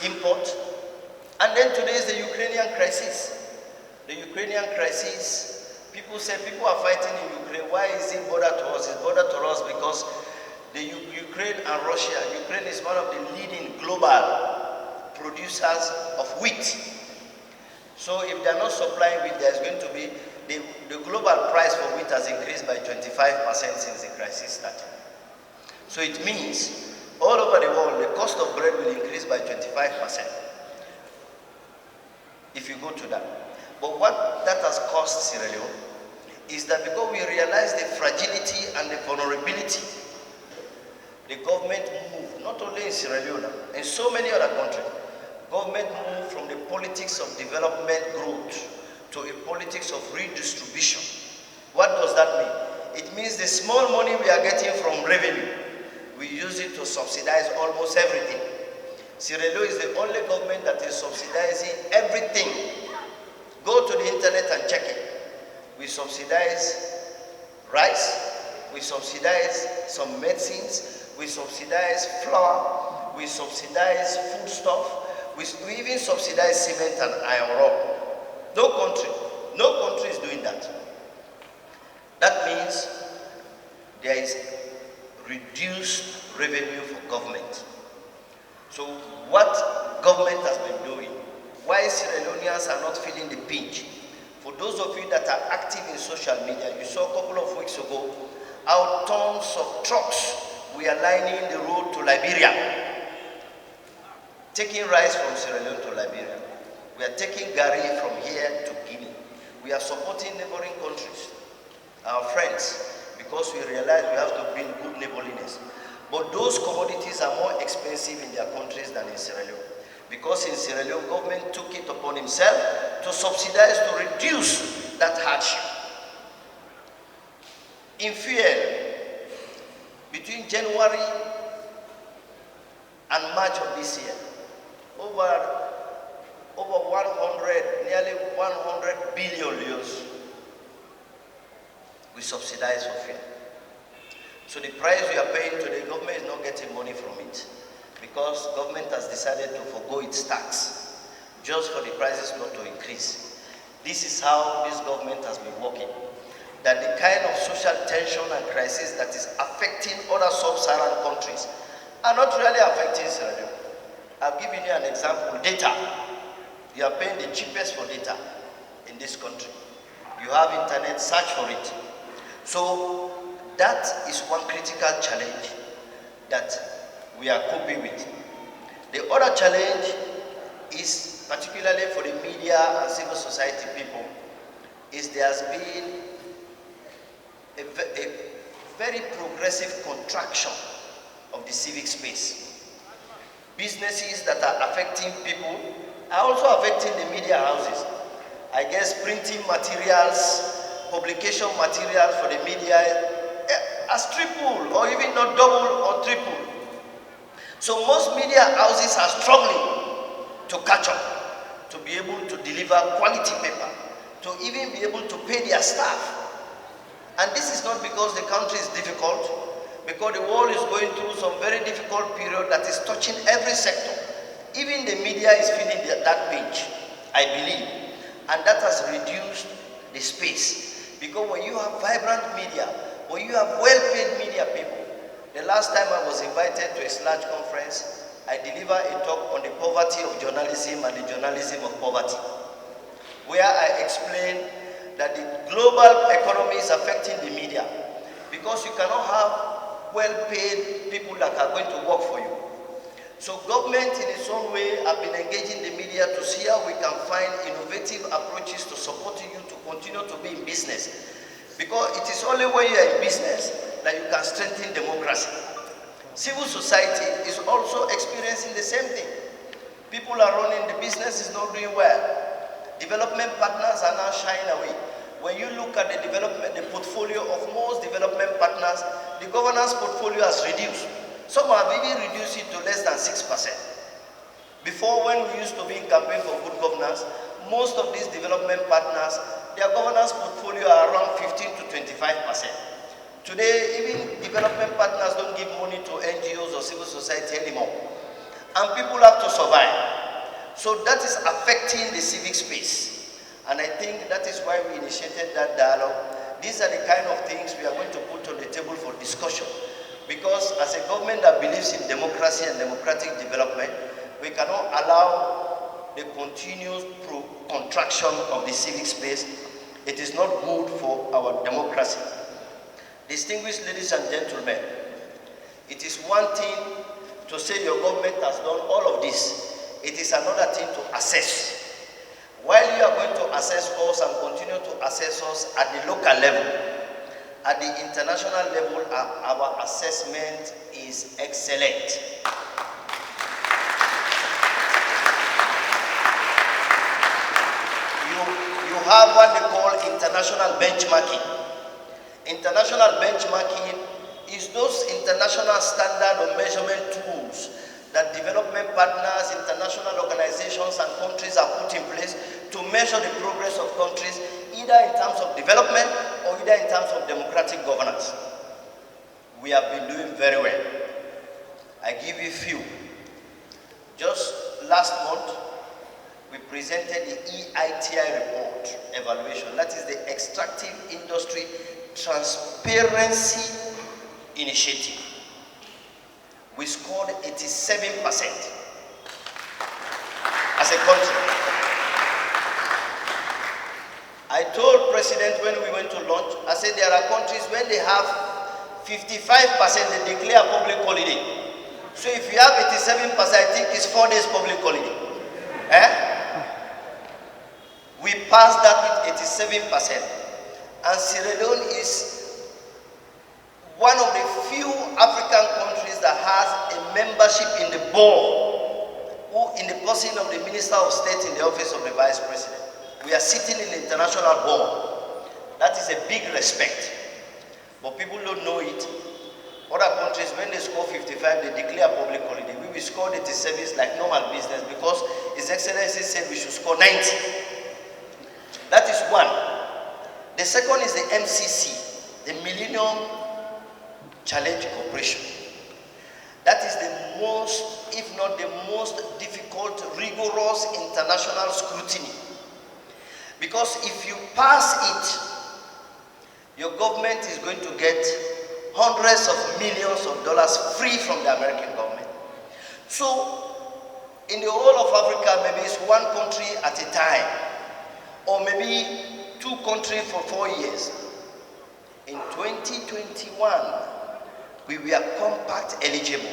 import. And then today is the Ukrainian crisis. The Ukrainian crisis, people say people are fighting in Ukraine. Why is it bother to us? It's bother to us because the Ukraine and Russia, Ukraine is one of the leading global producers of wheat. So if they're not supplying wheat, there's going to be, the global price for wheat has increased by 25% since the crisis started. So it means all over the world, the cost of bread will increase by 25% if you go to that. But what that has cost Sierra Leone is that because we realize the fragility and the vulnerability, the government moved, not only in Sierra Leone, in so many other countries, government moved from the politics of development growth to a politics of redistribution. What does that mean? It means the small money we are getting from revenue, we use it to subsidize almost everything. Sierra Leone is the only government that is subsidizing everything. Go to the internet and check it. We subsidize rice, we subsidize some medicines, we subsidize flour, we subsidize foodstuff, we even subsidize cement and iron ore. No country is doing that. That means there is reduced revenue for government. So what government has been doing, why Sierra Leoneans are not feeling the pinch? For those of you that are active in social media, you saw a couple of weeks ago how tons of trucks were lining the road to Liberia, taking rice from Sierra Leone to Liberia. We are taking Gari from here to Guinea. We are supporting neighboring countries, our friends, because we realize we have to bring good neighborliness. But those commodities are more expensive in their countries than in Sierra Leone. Because in Sierra Leone, government took it upon himself to subsidize, to reduce that hardship. In fuel, between January and March of this year, over 100, nearly 100 billion euros we subsidize for fuel. So the price we are paying to the government is not getting money from it because government has decided to forgo its tax just for the prices not to increase. This is how this government has been working. That the kind of social tension and crisis that is affecting other sub-Saharan countries are not really affecting Sierra Leone. I've given you an example, data. You are paying the cheapest for data in this country. You have internet, search for it. So that is one critical challenge that we are coping with. The other challenge is, particularly for the media and civil society people, is there has been a very progressive contraction of the civic space. Businesses that are affecting people are also affecting the media houses. I guess printing materials, publication materials for the media has tripled, or even not double or triple. So most media houses are struggling to catch up, to be able to deliver quality paper, to even be able to pay their staff. And this is not because the country is difficult, because the world is going through some very difficult period that is touching every sector. Even the media is feeling that pinch, I believe. And that has reduced the space. Because when you have vibrant media, when you have well-paid media people, the last time I was invited to a large conference, I delivered a talk on the poverty of journalism and the journalism of poverty, where I explained that the global economy is affecting the media because you cannot have well-paid people that are going to work for you. So government in its own way have been engaging the media to see how we can find innovative approaches to supporting you to continue to be in business. Because it is only when you are in business that you can strengthen democracy. Civil society is also experiencing the same thing. People are running, the business is not doing well. Development partners are now shying away. When you look at the development, the portfolio of most development partners, the governance portfolio has reduced. Some have even reduced it to less than 6%. Before, when we used to be in campaign for good governance, most of these development partners, their governance portfolio are around 15 to 25%. Today, even development partners don't give money to NGOs or civil society anymore. And people have to survive. So that is affecting the civic space. And I think that is why we initiated that dialogue. These are the kind of things we are going to put on the table for discussion. Because as a government that believes in democracy and democratic development, we cannot allow the continuous contraction of the civic space. It is not good for our democracy. Distinguished ladies and gentlemen, it is one thing to say your government has done all of this. It is another thing to assess. While you are going to assess us and continue to assess us at the local level, at the international level, our assessment is excellent. You have what they call international benchmarking. International benchmarking is those international standard or measurement tools that development partners, international organizations and countries have put in place to measure the progress of countries, either in terms of development or either in terms of democratic governance. We have been doing very well. I give you a few. Just last month, we presented the EITI report evaluation. That is the Extractive Industry Transparency Initiative. We scored 87% as a country. I told President when we went to launch, I said there are countries when they have 55%, they declare public holiday. So if you have 87%, I think it's 4 days public holiday. We passed that with 87%. And Sierra Leone is one of the few African countries that has a membership in the board, who in the person of the Minister of State in the office of the Vice President. We are sitting in the international board. That is a big respect. But people don't know it. Other countries, when they score 55, they declare public holiday. We will score 87 like normal business because His Excellency said we should score 90. That is one. The second is the MCC, the Millennium Challenge Corporation. That is the most, if not the most difficult, rigorous international scrutiny. Because if you pass it, your government is going to get hundreds of millions of dollars free from the American government. So, in the whole of Africa, maybe it's one country at a time, or maybe 2 countries for 4 years. In 2021, we were compact eligible.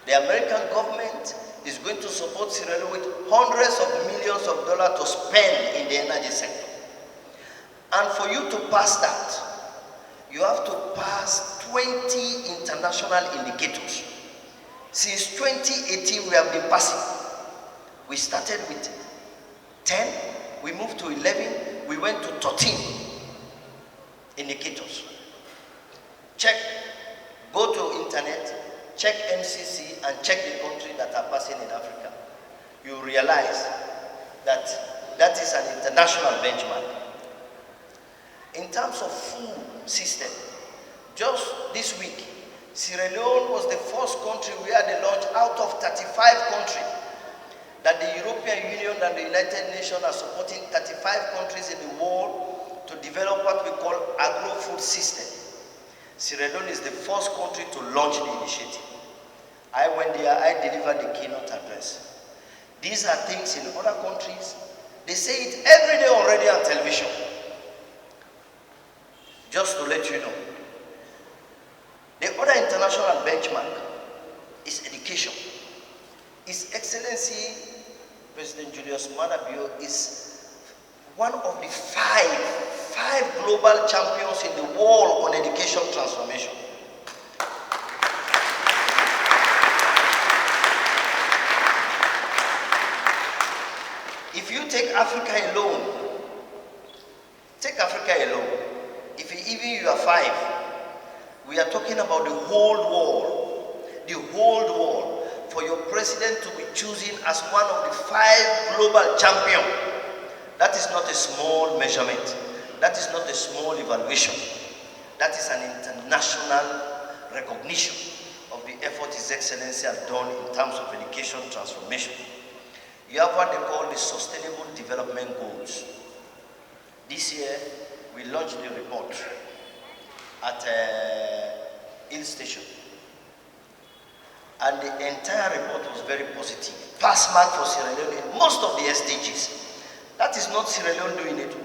The American government is going to support Sierra Leone with hundreds of millions of dollars to spend in the energy sector. And for you to pass that, you have to pass 20 international indicators. Since 2018, we have been passing. We started with 10, we moved to 11, we went to 13 indicators. Check, go to internet, check MCC and check the countries that are passing in Africa. You realize that That is an international benchmark. In terms of food system, just this week, Sierra Leone was the first country where they launched out of 35 countries that the European Union and the United Nations are supporting 35 countries in the world to develop what we call agro-food system. Sierra Leone is the first country to launch the initiative. I went there, I delivered the keynote address. These are things in other countries. They say it every day already on television. Just to let you know. The other international benchmark is education. His Excellency President Julius Maada Bio is one of the five global champions in the world on education transformation. If you take Africa alone, if even you are 5, we are talking about the whole world, for your president to be chosen as one of the 5 global champions. That is not a small measurement. That is not a small evaluation. That is an international recognition of the effort His Excellency has done in terms of education transformation. You have what they call the Sustainable Development Goals. This year, we launched the report at Hill Station. And the entire report was very positive. Pass mark for Sierra Leone in most of the SDGs. That is not Sierra Leone doing it.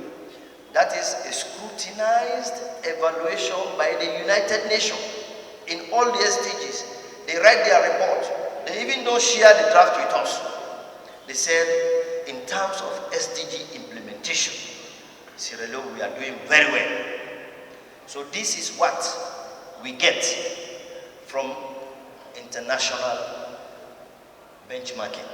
That is a scrutinized evaluation by the United Nations in all the SDGs. They write their report. They even don't share the draft with us. They said, in terms of SDG implementation, Sierra Leone, we are doing very well. So this is what we get from international benchmarking.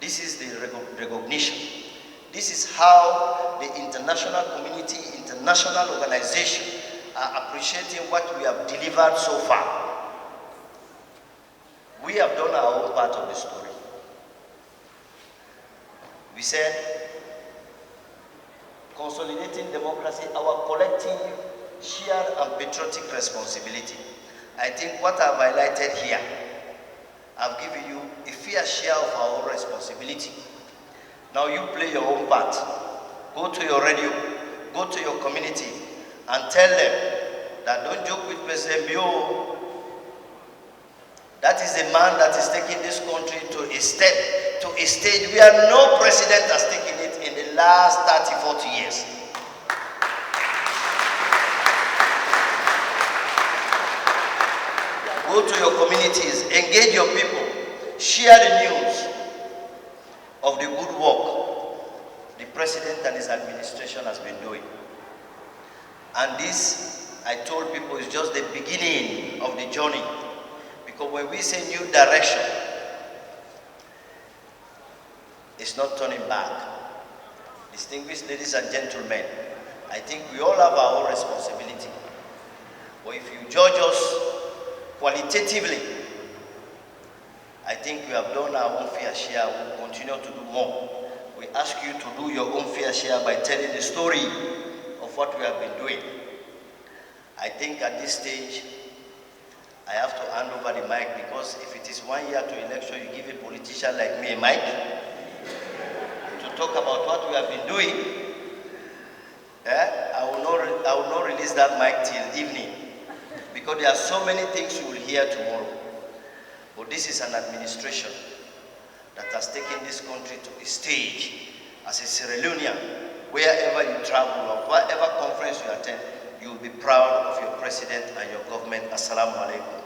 This is the recognition. This is how the international community, international organizations are appreciating what we have delivered so far. We have done our own part of the story. We said, consolidating democracy, our collective, shared and patriotic responsibility. I think what I've highlighted here, I've given you a fair share of our own responsibility. Now you play your own part. Go to your radio, go to your community, and tell them that don't joke with President Bio. That is the man that is taking this country to a stage where no president has taken it in the last 30, 40 years. Go to your communities, engage your people, share the news of the good work the president and his administration has been doing. And this, I told people, is just the beginning of the journey. Because when we say new direction, it's not turning back. Distinguished ladies and gentlemen, I think we all have our own responsibility. But if you judge us qualitatively, I think we have done our own fair share. We'll continue to do more. We ask you to do your own fair share by telling the story of what we have been doing. I think at this stage, I have to hand over the mic, because if it is 1 year to election, you give a politician like me a mic to talk about what we have been doing. I will not release that mic till evening, because there are so many things you will hear tomorrow. But this is an administration that has taken this country to a stage as a Sierra Leonean. Wherever you travel or whatever conference you attend, you will be proud of your president and your government. Assalamu alaikum.